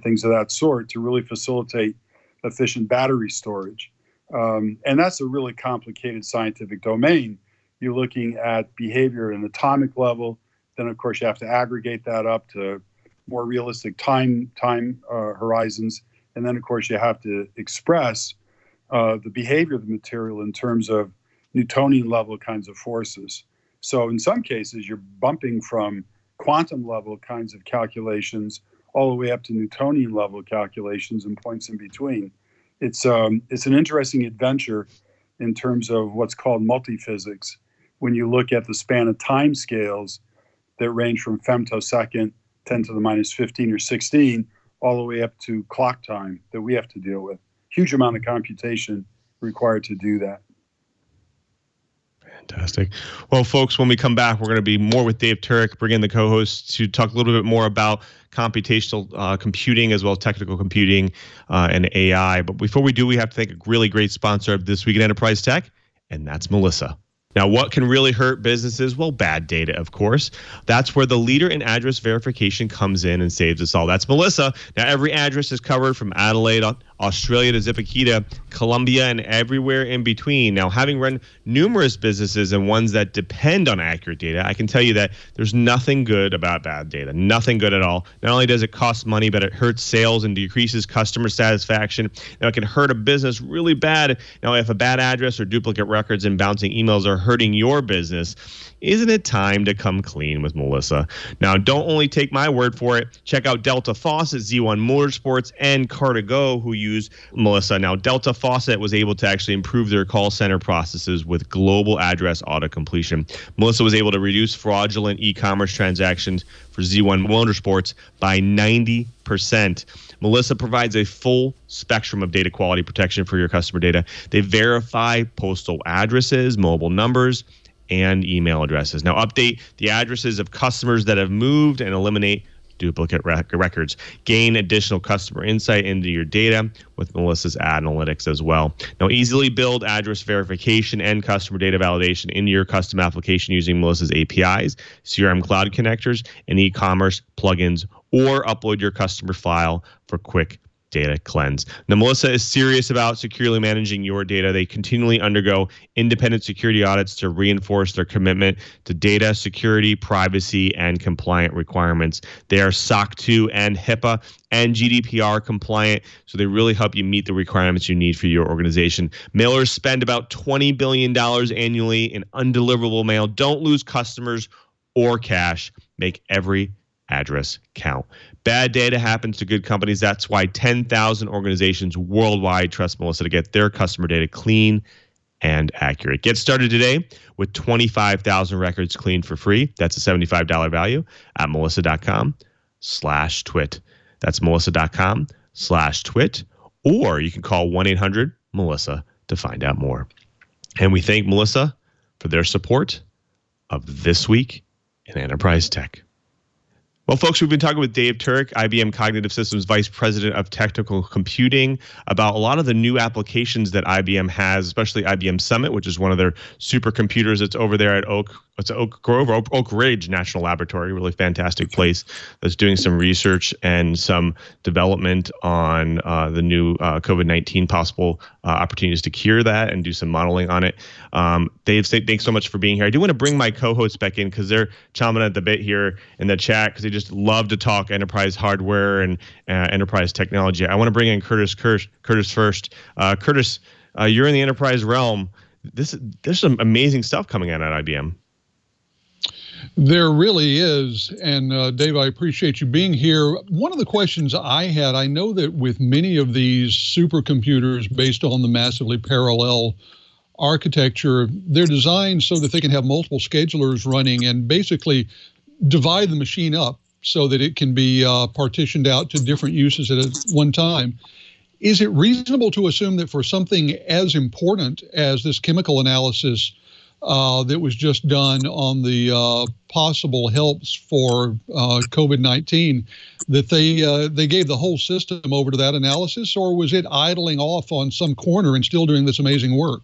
things of that sort to really facilitate efficient battery storage. And that's a really complicated scientific domain. You're looking at behavior at an atomic level. Then, of course, you have to aggregate that up to more realistic time horizons. And then, of course, you have to express the behavior of the material in terms of Newtonian level kinds of forces. So in some cases, you're bumping from quantum level kinds of calculations all the way up to Newtonian level calculations and points in between. It's an interesting adventure in terms of what's called multiphysics. When you look at the span of time scales that range from femtosecond, 10 to the minus 15 or 16, all the way up to clock time that we have to deal with. Huge amount of computation required to do that. Fantastic. Well, folks, when we come back, we're going to be more with Dave Turek, bring in the co-host to talk a little bit more about computational computing as well as technical computing and AI. But before we do, we have to thank a really great sponsor of This Week in Enterprise Tech, and that's Melissa. Now, what can really hurt businesses? Well, bad data, of course. That's where the leader in address verification comes in and saves us all. That's Melissa. Now, every address is covered from Adelaide, Australia to ZipRecruiter, Colombia, and everywhere in between. Now, having run numerous businesses and ones that depend on accurate data, I can tell you that there's nothing good about bad data. Nothing good at all. Not only does it cost money, but it hurts sales and decreases customer satisfaction. Now, it can hurt a business really bad. Now, if a bad address or duplicate records and bouncing emails are hurting your business, isn't it time to come clean with Melissa? Now, don't only take my word for it. Check out Delta Faucet, Z1 Motorsports, and Car2Go, who use Melissa. Now, Delta Faucet was able to actually improve their call center processes with global address auto-completion. Melissa was able to reduce fraudulent e-commerce transactions for Z1 Motorsports by 90%. Melissa provides a full spectrum of data quality protection for your customer data. They verify postal addresses, mobile numbers, and email addresses. Now, update the addresses of customers that have moved and eliminate duplicate records. Gain additional customer insight into your data with Melissa's analytics as well. Now, easily build address verification and customer data validation into your custom application using Melissa's APIs, CRM cloud connectors, and e-commerce plugins, or upload your customer file for quick data cleanse. Now, Melissa is serious about securely managing your data. They continually undergo independent security audits to reinforce their commitment to data security, privacy, and compliant requirements. They are SOC 2 and HIPAA and GDPR compliant, so they really help you meet the requirements you need for your organization. Mailers spend about $20 billion annually in undeliverable mail. Don't lose customers or cash. Make every address count. Bad data happens to good companies. That's why 10,000 organizations worldwide trust Melissa to get their customer data clean and accurate. Get started today with 25,000 records cleaned for free. That's a $75 value at melissa.com/twit. That's melissa.com/twit. Or you can call 1-800-MELISSA to find out more. And we thank Melissa for their support of This Week in Enterprise Tech. Well, folks, we've been talking with Dave Turek, IBM Cognitive Systems Vice President of Technical Computing, about a lot of the new applications that IBM has, especially IBM Summit, which is one of their supercomputers that's over there at Oak Ridge National Laboratory, really fantastic place that's doing some research and some development on the new COVID-19 possible opportunities to cure that and do some modeling on it. Dave, thanks so much for being here. I do want to bring my co-hosts back in because they're chomping at the bit here in the chat because they just love to talk enterprise hardware and enterprise technology. I want to bring in Curtis first. Curtis, you're in the enterprise realm. There's some amazing stuff coming out at IBM. There really is. And Dave, I appreciate you being here. One of the questions I had, I know that with many of these supercomputers based on the massively parallel architecture, they're designed so that they can have multiple schedulers running and basically divide the machine up so that it can be partitioned out to different uses at one time. Is it reasonable to assume that for something as important as this chemical analysis that was just done on the possible helps for COVID-19, that they gave the whole system over to that analysis, or was it idling off on some corner and still doing this amazing work?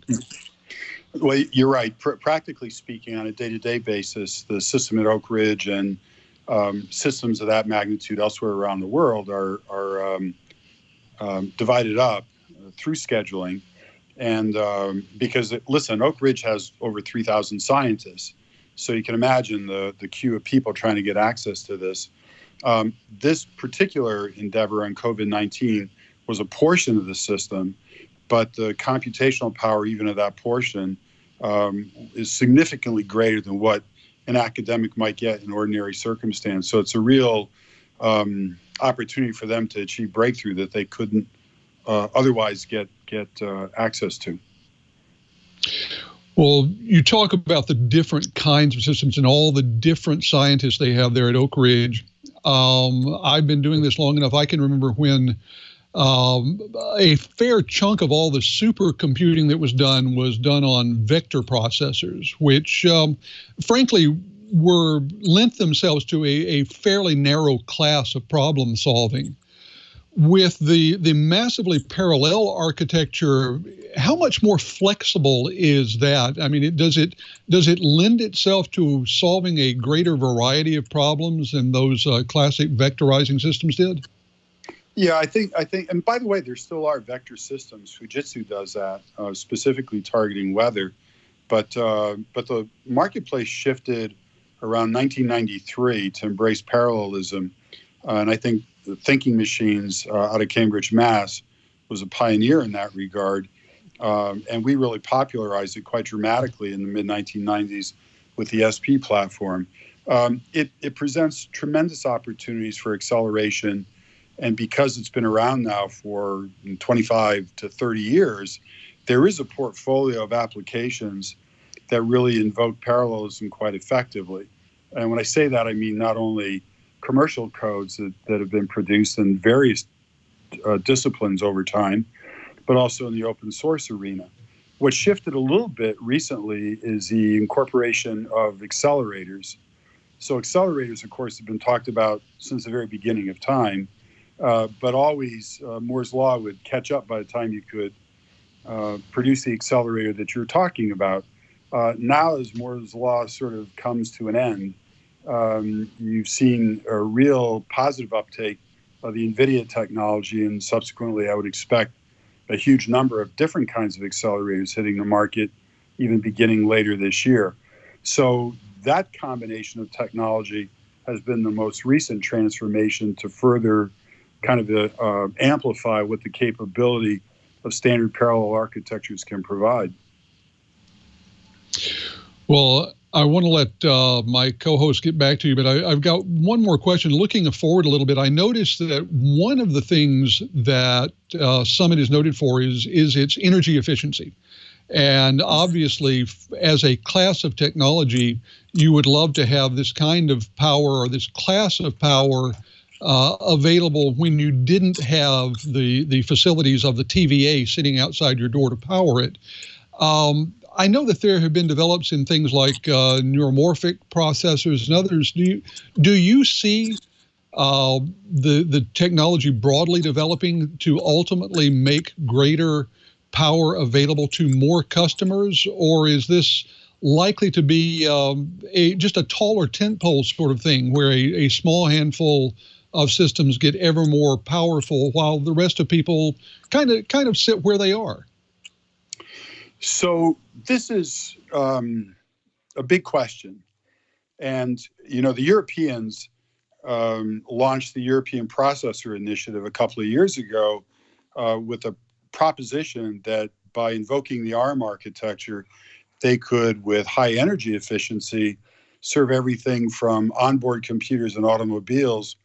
Well, you're right. Practically speaking, on a day-to-day basis, the system at Oak Ridge and systems of that magnitude elsewhere around the world are divided up through scheduling. And because, listen, Oak Ridge has over 3,000 scientists. So you can imagine the queue of people trying to get access to this. This particular endeavor on COVID-19 was a portion of the system, but the computational power even of that portion is significantly greater than what an academic might get in ordinary circumstance. So it's a real opportunity for them to achieve breakthrough that they couldn't otherwise get access to. Well, you talk about the different kinds of systems and all the different scientists they have there at Oak Ridge. I've been doing this long enough. I can remember when a fair chunk of all the supercomputing that was done on vector processors, which frankly lent themselves to a fairly narrow class of problem solving. With the massively parallel architecture, how much more flexible is that? I mean, does it lend itself to solving a greater variety of problems than those classic vectorizing systems did? Yeah, I think, and by the way, there still are vector systems. Fujitsu does that, specifically targeting weather, but the marketplace shifted around 1993 to embrace parallelism, and I think the Thinking Machines out of Cambridge, Mass, was a pioneer in that regard. And we really popularized it quite dramatically in the mid-1990s with the SP platform. It presents tremendous opportunities for acceleration. And because it's been around now for 25 to 30 years, there is a portfolio of applications that really invoke parallelism quite effectively. And when I say that, I mean not only commercial codes that have been produced in various disciplines over time, but also in the open source arena. What shifted a little bit recently is the incorporation of accelerators. So accelerators, of course, have been talked about since the very beginning of time, but always Moore's Law would catch up by the time you could produce the accelerator that you're talking about. Now, as Moore's Law sort of comes to an end, you've seen a real positive uptake of the NVIDIA technology, and subsequently I would expect a huge number of different kinds of accelerators hitting the market, even beginning later this year. So that combination of technology has been the most recent transformation to further kind of amplify what the capability of standard parallel architectures can provide. Well, I want to let my co-host get back to you, but I've got one more question. Looking forward a little bit, I noticed that one of the things that Summit is noted for is its energy efficiency. And obviously, as a class of technology, you would love to have this kind of power or this class of power available when you didn't have the facilities of the TVA sitting outside your door to power it. I know that there have been developments in things like neuromorphic processors and others. Do you see the technology broadly developing to ultimately make greater power available to more customers, or is this likely to be just a taller tentpole sort of thing where a small handful of systems get ever more powerful while the rest of people kind of sit where they are? So this is a big question. And, the Europeans launched the European Processor Initiative a couple of years ago with a proposition that by invoking the ARM architecture, they could, with high energy efficiency, serve everything from onboard computers and automobiles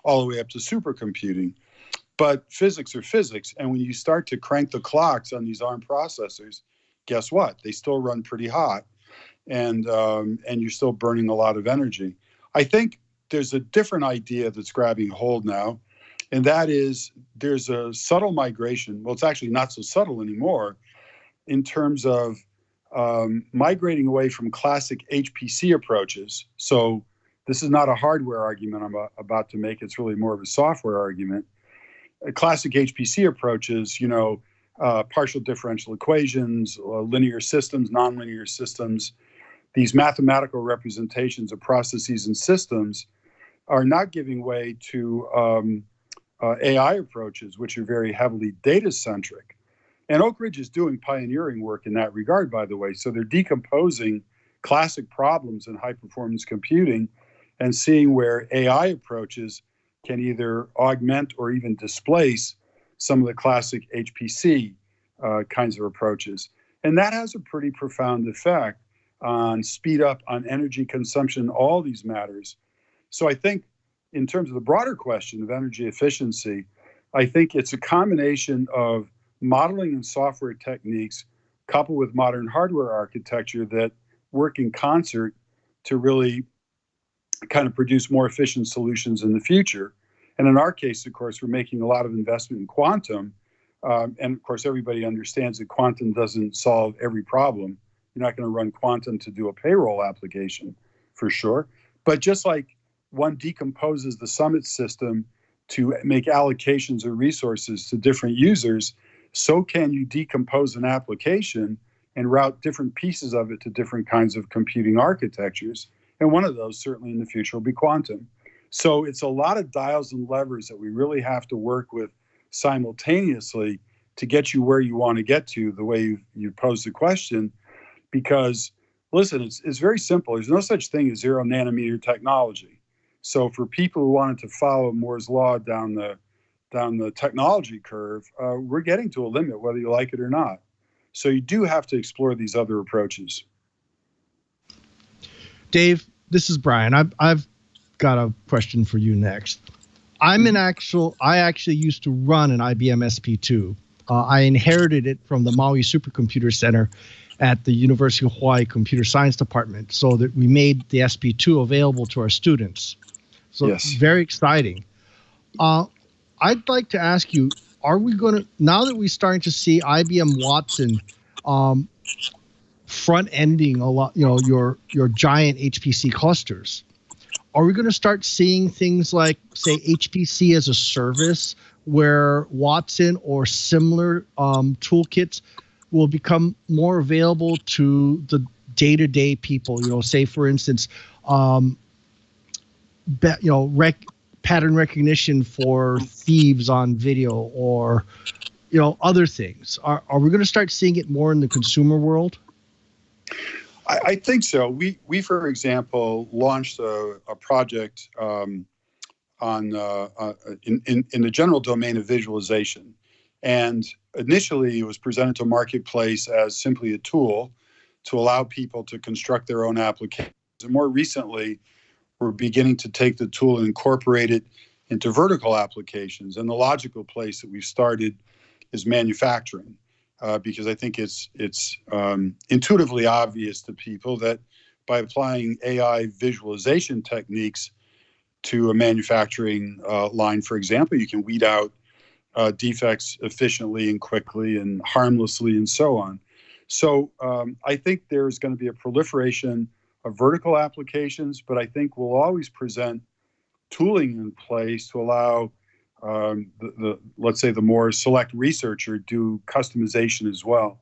all the way up to supercomputing. But physics are physics. And when you start to crank the clocks on these ARM processors, guess what? They still run pretty hot, and you're still burning a lot of energy. I think there's a different idea that's grabbing hold now, and that is there's a subtle migration. Well, it's actually not so subtle anymore in terms of migrating away from classic HPC approaches. So this is not a hardware argument I'm about to make. It's really more of a software argument. Classic HPC approaches, partial differential equations, linear systems, nonlinear systems, these mathematical representations of processes and systems are not giving way to AI approaches, which are very heavily data-centric. And Oak Ridge is doing pioneering work in that regard, by the way. So they're decomposing classic problems in high-performance computing and seeing where AI approaches can either augment or even displace some of the classic HPC kinds of approaches. And that has a pretty profound effect on speed up, on energy consumption, all these matters. So I think in terms of the broader question of energy efficiency, I think it's a combination of modeling and software techniques coupled with modern hardware architecture that work in concert to really kind of produce more efficient solutions in the future. And in our case, of course, we're making a lot of investment in quantum. And of course, everybody understands that quantum doesn't solve every problem. You're not going to run quantum to do a payroll application, for sure. But just like one decomposes the Summit system to make allocations of resources to different users, so can you decompose an application and route different pieces of it to different kinds of computing architectures. And one of those, certainly in the future, will be quantum. So it's a lot of dials and levers that we really have to work with simultaneously to get you where you want to get to, the way you posed the question. Because, listen, it's very simple. There's no such thing as 0 nanometer technology. So for people who wanted to follow Moore's law down the technology curve, we're getting to a limit, whether you like it or not. So you do have to explore these other approaches. Dave, this is Brian. I've got a question for you next. I actually used to run an IBM SP2. I inherited it from the Maui Supercomputer Center at the University of Hawaii Computer Science Department, so that we made the SP2 available to our students. So yes. It's very exciting. I'd like to ask you, are we going to, now that we're starting to see IBM Watson front-ending a lot, your giant HPC clusters, are we going to start seeing things like, say, HPC as a service, where Watson or similar toolkits will become more available to the day-to-day people? Say, for instance, pattern recognition for thieves on video, or other things. Are we going to start seeing it more in the consumer world? I think so. We for example, launched a project in the general domain of visualization. And initially, it was presented to marketplace as simply a tool to allow people to construct their own applications. And more recently, we're beginning to take the tool and incorporate it into vertical applications. And the logical place that we've started is manufacturing, because I think it's intuitively obvious to people that by applying AI visualization techniques to a manufacturing line, for example, you can weed out defects efficiently and quickly and harmlessly and so on. So I think there's going to be a proliferation of vertical applications, but I think we'll always present tooling in place to allow let's say the more select researcher do customization as well.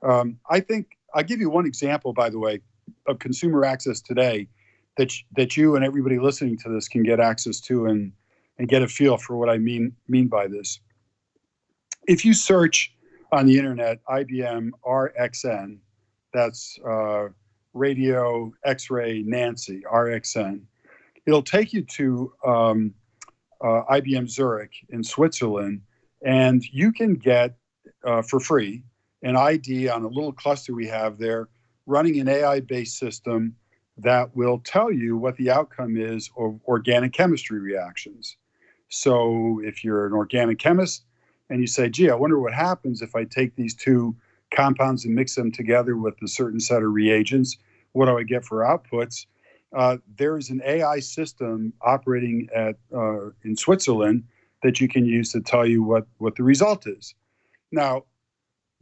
I think I'll give you one example, by the way, of consumer access today that you and everybody listening to this can get access to and get a feel for what I mean by this. If you search on the internet IBM RXN, that's Radio X-ray Nancy, RXN, it'll take you to IBM Zurich in Switzerland, and you can get for free an ID on a little cluster we have there running an AI-based system that will tell you what the outcome is of organic chemistry reactions. So if you're an organic chemist and you say, gee, I wonder what happens if I take these two compounds and mix them together with a certain set of reagents, what do I get for outputs? There is an AI system operating in Switzerland that you can use to tell you what the result is. Now,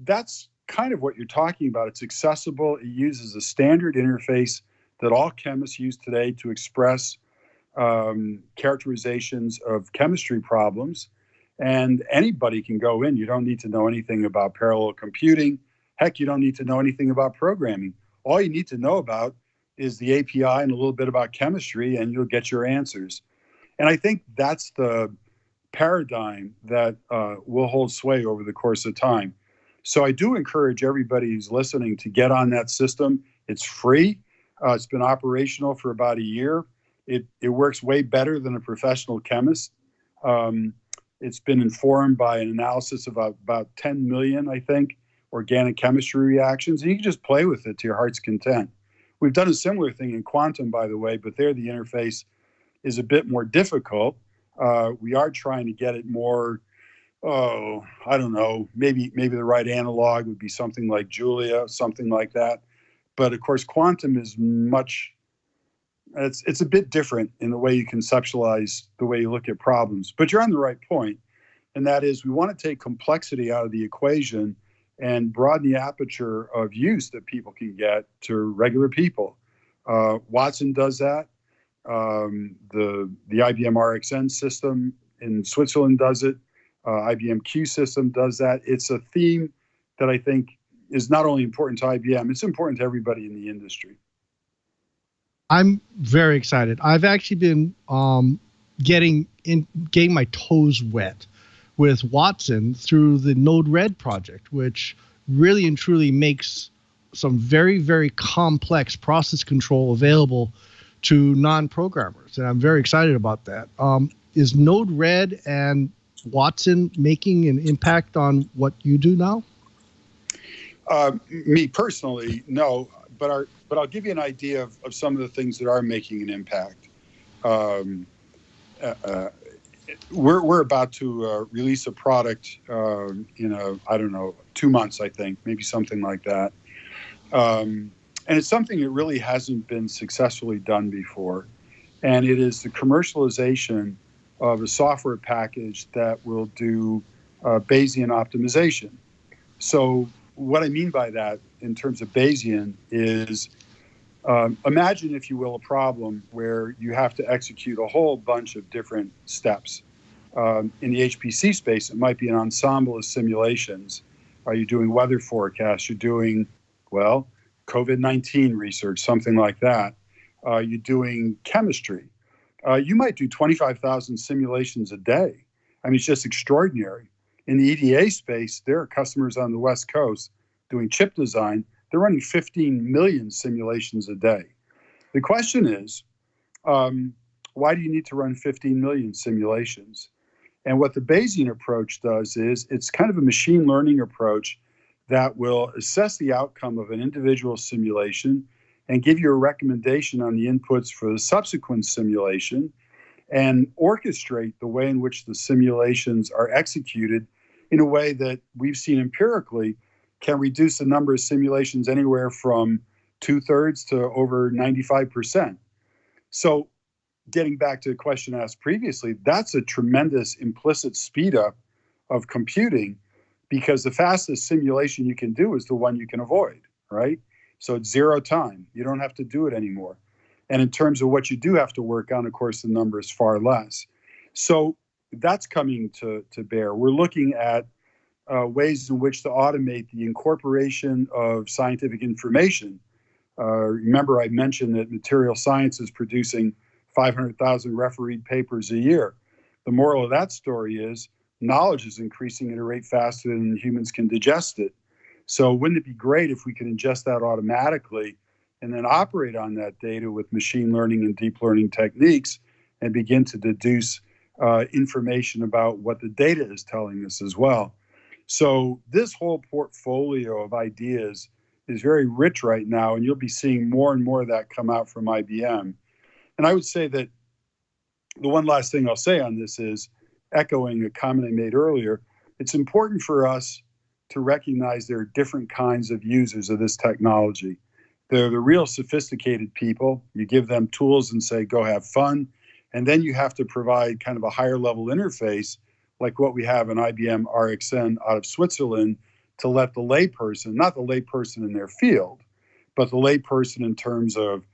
that's kind of what you're talking about. It's accessible. It uses a standard interface that all chemists use today to express characterizations of chemistry problems. And anybody can go in. You don't need to know anything about parallel computing. Heck, you don't need to know anything about programming. All you need to know about is the API and a little bit about chemistry, and you'll get your answers. And I think that's the paradigm that will hold sway over the course of time. So I do encourage everybody who's listening to get on that system. It's free. It's been operational for about a year. It works way better than a professional chemist. It's been informed by an analysis of about 10 million, I think, organic chemistry reactions. And you can just play with it to your heart's content. We've done a similar thing in quantum, by the way, but there the interface is a bit more difficult. We are trying to get it more, I don't know, maybe the right analog would be something like Julia, something like that. But of course, quantum is it's a bit different in the way you conceptualize the way you look at problems. But you're on the right point, and that is we want to take complexity out of the equation and broaden the aperture of use that people can get to regular people. Watson does that. The IBM RXN system in Switzerland does it. IBM Q system does that. It's a theme that I think is not only important to IBM, it's important to everybody in the industry. I'm very excited. I've actually been getting my toes wet with Watson through the Node-RED project, which really and truly makes some very, very complex process control available to non-programmers. And I'm very excited about that. Is Node-RED and Watson making an impact on what you do now? Me personally, no, but I'll give you an idea of some of the things that are making an impact. We're about to release a product in I don't know, 2 months, I think, maybe something like that. And it's something that really hasn't been successfully done before. And it is the commercialization of a software package that will do Bayesian optimization. So what I mean by that in terms of Bayesian is imagine, if you will, a problem where you have to execute a whole bunch of different steps. In the HPC space, it might be an ensemble of simulations. Are you doing weather forecasts? You're doing, well, COVID-19 research, something like that. You're doing chemistry. You might do 25,000 simulations a day. I mean, it's just extraordinary. In the EDA space, there are customers on the West Coast doing chip design. They're running 15 million simulations a day. The question is, why do you need to run 15 million simulations? And what the Bayesian approach does is it's kind of a machine learning approach that will assess the outcome of an individual simulation and give you a recommendation on the inputs for the subsequent simulation and orchestrate the way in which the simulations are executed in a way that we've seen empirically can reduce the number of simulations anywhere from 2/3 to over 95%. So getting back to the question asked previously, that's a tremendous implicit speed up of computing, because the fastest simulation you can do is the one you can avoid, right? So it's zero time. You don't have to do it anymore. And in terms of what you do have to work on, of course, the number is far less. So that's coming to bear. We're looking at ways in which to automate the incorporation of scientific information. Remember, I mentioned that material science is producing 500,000 refereed papers a year. The moral of that story is knowledge is increasing at a rate faster than humans can digest it. So wouldn't it be great if we could ingest that automatically and then operate on that data with machine learning and deep learning techniques and begin to deduce information about what the data is telling us as well. So this whole portfolio of ideas is very rich right now, and you'll be seeing more and more of that come out from IBM. And I would say that the one last thing I'll say on this is, echoing a comment I made earlier, it's important for us to recognize there are different kinds of users of this technology. They're the real sophisticated people. You give them tools and say, go have fun. And then you have to provide kind of a higher level interface, like what we have in IBM RxN out of Switzerland, to let the layperson, not the layperson in their field, but the layperson in terms of,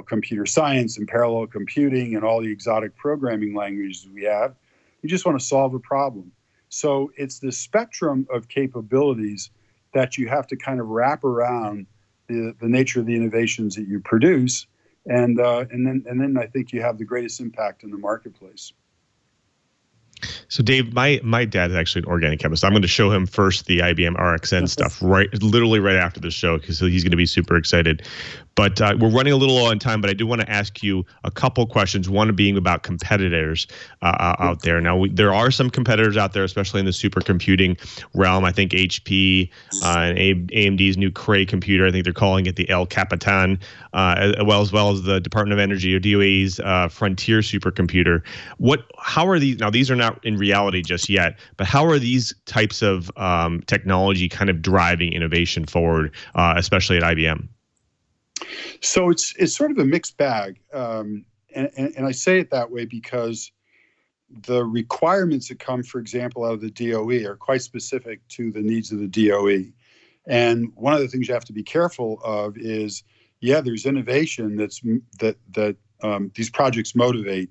computer science and parallel computing and all the exotic programming languages we have. You just want to solve a problem. So it's the spectrum of capabilities that you have to kind of wrap around the nature of the innovations that you produce, and then I think you have the greatest impact in the marketplace. So Dave, my dad is actually an organic chemist. I'm going to show him first the IBM RxN stuff literally right after the show, because he's going to be super excited. But we're running a little low on time, but I do want to ask you a couple questions, one being about competitors out there. Now, there are some competitors out there, especially in the supercomputing realm. I think HP and AMD's new Cray computer, I think they're calling it the El Capitan, as well as the Department of Energy, or DOE's Frontier supercomputer. How are these? Now, these are not in reality just yet, but how are these types of technology kind of driving innovation forward, especially at IBM? So it's sort of a mixed bag, and I say it that way because the requirements that come, for example, out of the DOE are quite specific to the needs of the DOE. And one of the things you have to be careful of is, there's innovation that these projects motivate.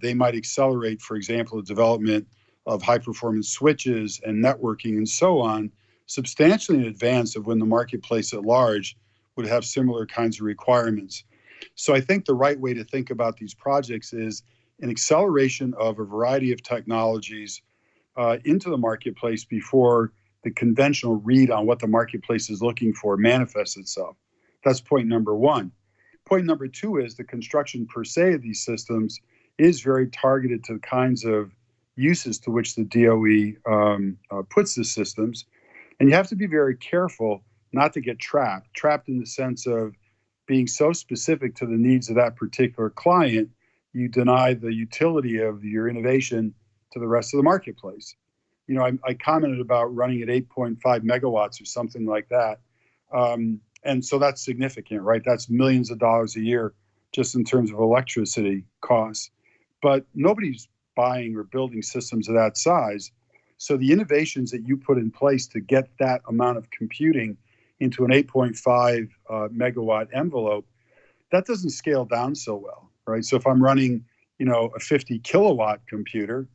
They might accelerate, for example, the development of high-performance switches and networking and so on, substantially in advance of when the marketplace at large would have similar kinds of requirements. So I think the right way to think about these projects is an acceleration of a variety of technologies into the marketplace before the conventional read on what the marketplace is looking for manifests itself. That's point number one. Point number two is the construction per se of these systems is very targeted to the kinds of uses to which the DOE puts the systems. And you have to be very careful not to get trapped in the sense of being so specific to the needs of that particular client, you deny the utility of your innovation to the rest of the marketplace. I commented about running at 8.5 megawatts or something like that. And so that's significant, right? That's millions of dollars a year just in terms of electricity costs. But nobody's buying or building systems of that size. So the innovations that you put in place to get that amount of computing into an 8.5 megawatt envelope, that doesn't scale down so well, right? So if I'm running, a 50 kilowatt computer,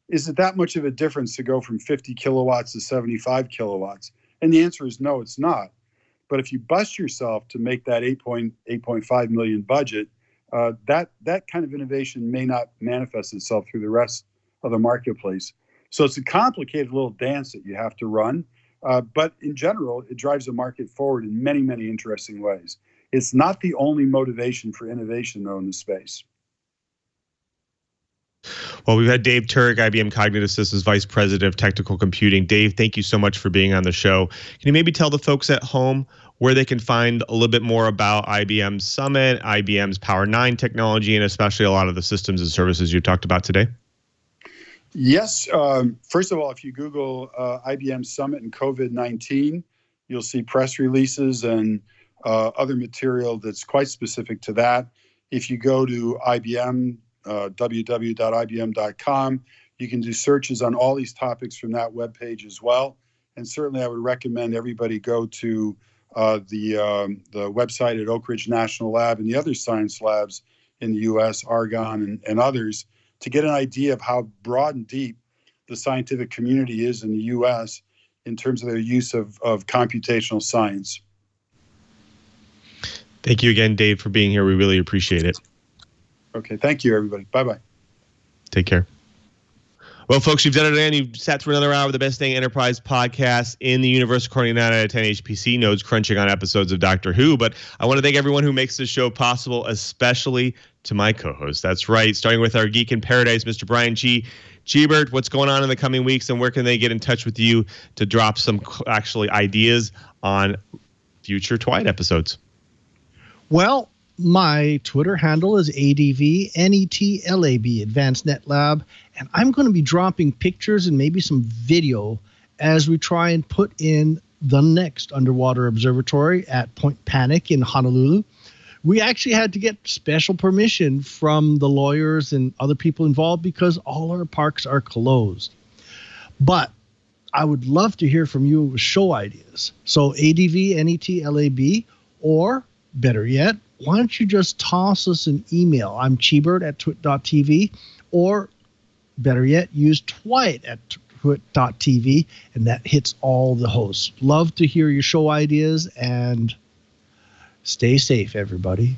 is it that much of a difference to go from 50 kilowatts to 75 kilowatts? And the answer is no, it's not. But if you bust yourself to make that 8.5 million budget, that kind of innovation may not manifest itself through the rest of the marketplace. So it's a complicated little dance that you have to run. But in general, it drives the market forward in many, many interesting ways. It's not the only motivation for innovation, though, in the space. Well, we've had Dave Turek, IBM Cognitive Systems Vice President of Technical Computing. Dave, thank you so much for being on the show. Can you maybe tell the folks at home where they can find a little bit more about IBM's Summit, IBM's Power 9 technology, and especially a lot of the systems and services you talked about today? Yes. First of all, if you Google IBM Summit and COVID-19, you'll see press releases and other material that's quite specific to that. If you go to IBM, www.ibm.com, you can do searches on all these topics from that webpage as well. And certainly I would recommend everybody go to the website at Oak Ridge National Lab and the other science labs in the U.S., Argonne and others, to get an idea of how broad and deep the scientific community is in the U.S. in terms of their use of computational science. Thank you again, Dave, for being here. We really appreciate it. Okay, thank you, everybody. Bye-bye. Take care. Well, folks, you've done it again. You've sat through another hour of the Best Dang Enterprise podcast in the universe, according to 9 out of 10 HPC nodes, crunching on episodes of Doctor Who. But I want to thank everyone who makes this show possible, especially to my co-host. That's right, starting with our geek in paradise, Mr. Brian Chee. Cheebert, what's going on in the coming weeks, and where can they get in touch with you to drop some actually ideas on future Twilight episodes? Well, my Twitter handle is ADVNETLAB, Advanced Net Lab, and I'm going to be dropping pictures and maybe some video as we try and put in the next underwater observatory at Point Panic in Honolulu. We actually had to get special permission from the lawyers and other people involved because all our parks are closed. But I would love to hear from you with show ideas. So ADVNETLAB, or better yet, why don't you just toss us an email? I'm cheebert@twit.tv, or better yet, use twit@twit.tv, and that hits all the hosts. Love to hear your show ideas, and stay safe, everybody.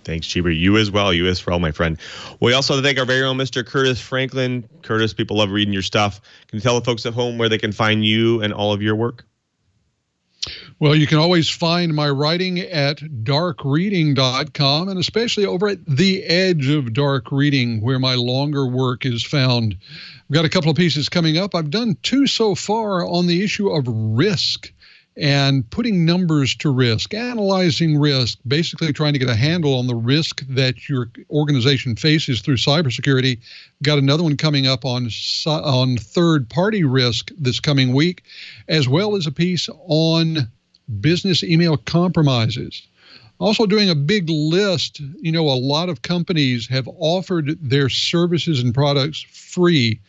Thanks, Cheeber. You as well. You as well, my friend. We also have to thank our very own Mr. Curtis Franklin. Curtis, people love reading your stuff. Can you tell the folks at home where they can find you and all of your work? Well, you can always find my writing at darkreading.com, and especially over at the edge of dark reading, where my longer work is found. I've got a couple of pieces coming up. I've done 2 so far on the issue of risk and putting numbers to risk, analyzing risk, basically trying to get a handle on the risk that your organization faces through cybersecurity. Got another one coming up on third-party risk this coming week, as well as a piece on business email compromises. Also doing a big list. You know, a lot of companies have offered their services and products free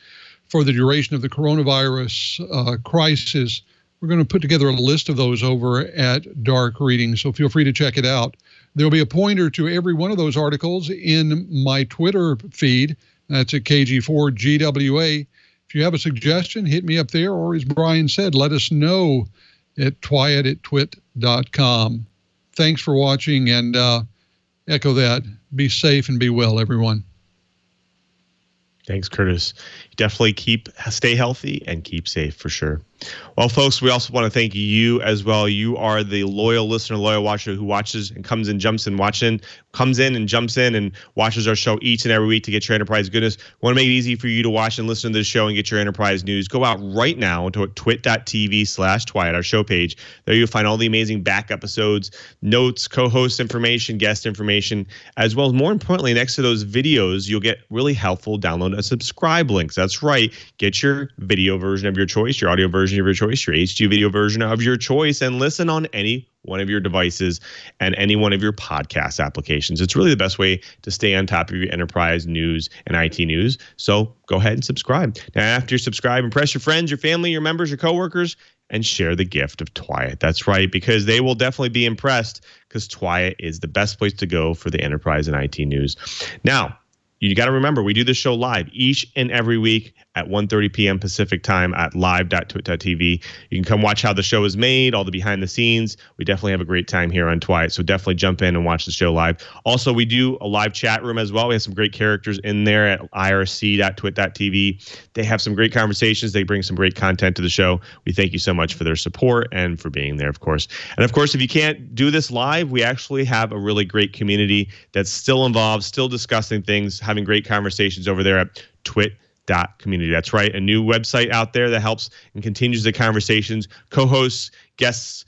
for the duration of the coronavirus crisis. We're going to put together a list of those over at Dark Reading, so feel free to check it out. There'll be a pointer to every one of those articles in my Twitter feed. That's at KG4GWA. If you have a suggestion, hit me up there, or as Brian said, let us know at twit@twit.com. Thanks for watching, and echo that. Be safe and be well, everyone. Thanks, Curtis. Definitely stay healthy and keep safe for sure. Well, folks, we also want to thank you as well. You are the loyal listener, loyal watcher who watches and comes in and jumps in and watches our show each and every week to get your enterprise goodness. We want to make it easy for you to watch and listen to the show and get your enterprise news. Go out right now to twit.tv/Twilight, our show page. There you'll find all the amazing back episodes, notes, co-host information, guest information, as well as, more importantly, next to those videos, you'll get really helpful download and subscribe links. That's right. Get your video version of your choice, your audio version of your choice, your HD video version of your choice, and listen on any one of your devices and any one of your podcast applications. It's really the best way to stay on top of your enterprise news and IT news. So go ahead and subscribe. Now, after you subscribe, impress your friends, your family, your members, your coworkers, and share the gift of Twilight. That's right, because they will definitely be impressed, because Twilight is the best place to go for the enterprise and IT news. Now, you got to remember, we do this show live each and every week at 1:30 p.m. Pacific time at live.twit.tv. You can come watch how the show is made, all the behind the scenes. We definitely have a great time here on Twilight, so definitely jump in and watch the show live. Also, we do a live chat room as well. We have some great characters in there at irc.twit.tv. They have some great conversations. They bring some great content to the show. We thank you so much for their support and for being there, of course. And of course, if you can't do this live, we actually have a really great community that's still involved, still discussing things, having great conversations over there at twit.community. That's right. A new website out there that helps and continues the conversations. Co-hosts, guests,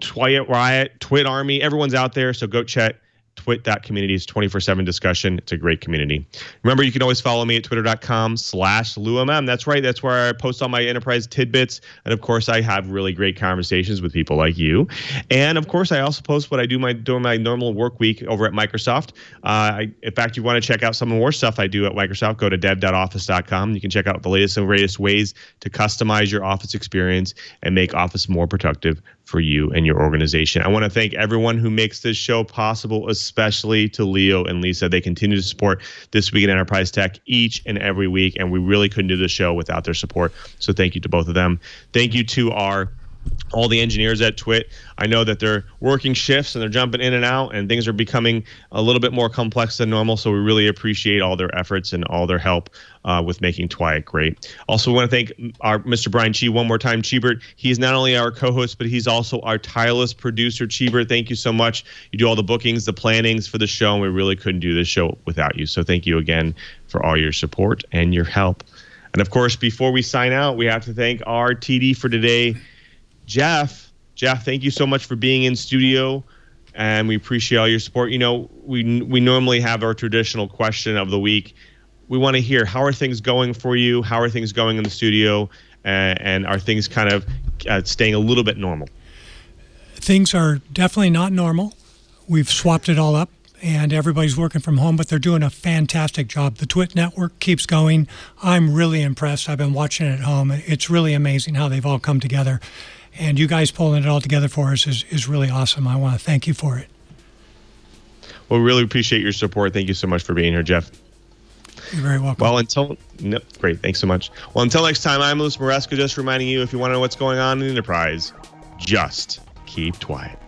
Twilight Riot, Twit Army, everyone's out there. So go check Twit.community is 24/7 discussion. It's a great community. Remember, you can always follow me at twitter.com/LouMM. That's right. That's where I post all my enterprise tidbits. And of course, I have really great conversations with people like you. And of course, I also post what I do during my normal work week over at Microsoft. In fact, you want to check out some more stuff I do at Microsoft, go to dev.office.com. You can check out the latest and greatest ways to customize your Office experience and make Office more productive for you and your organization. I want to thank everyone who makes this show possible, especially to Leo and Lisa. They continue to support This Week in Enterprise Tech each and every week, and we really couldn't do the show without their support. So thank you to both of them. Thank you to all the engineers at Twit. I know that they're working shifts and they're jumping in and out, and things are becoming a little bit more complex than normal. So we really appreciate all their efforts and all their help with making Twit great. Also, want to thank our Mr. Brian Chee one more time. Cheebert, he's not only our co-host, but he's also our tireless producer. Cheebert, thank you so much. You do all the bookings, the plannings for the show, and we really couldn't do this show without you. So thank you again for all your support and your help. And of course, before we sign out, we have to thank our TD for today, Jeff, thank you so much for being in studio, and we appreciate all your support. You know, we normally have our traditional question of the week. We want to hear, how are things going for you? How are things going in the studio? And are things kind of staying a little bit normal? Things are definitely not normal. We've swapped it all up, and everybody's working from home, but they're doing a fantastic job. The Twit network keeps going. I'm really impressed. I've been watching it at home. It's really amazing how they've all come together. And you guys pulling it all together for us is really awesome. I want to thank you for it. Well, we really appreciate your support. Thank you so much for being here, Jeff. You're very welcome. Well, great. Thanks so much. Well, until next time, I'm Louis Maresca, just reminding you, if you want to know what's going on in the enterprise, just keep quiet.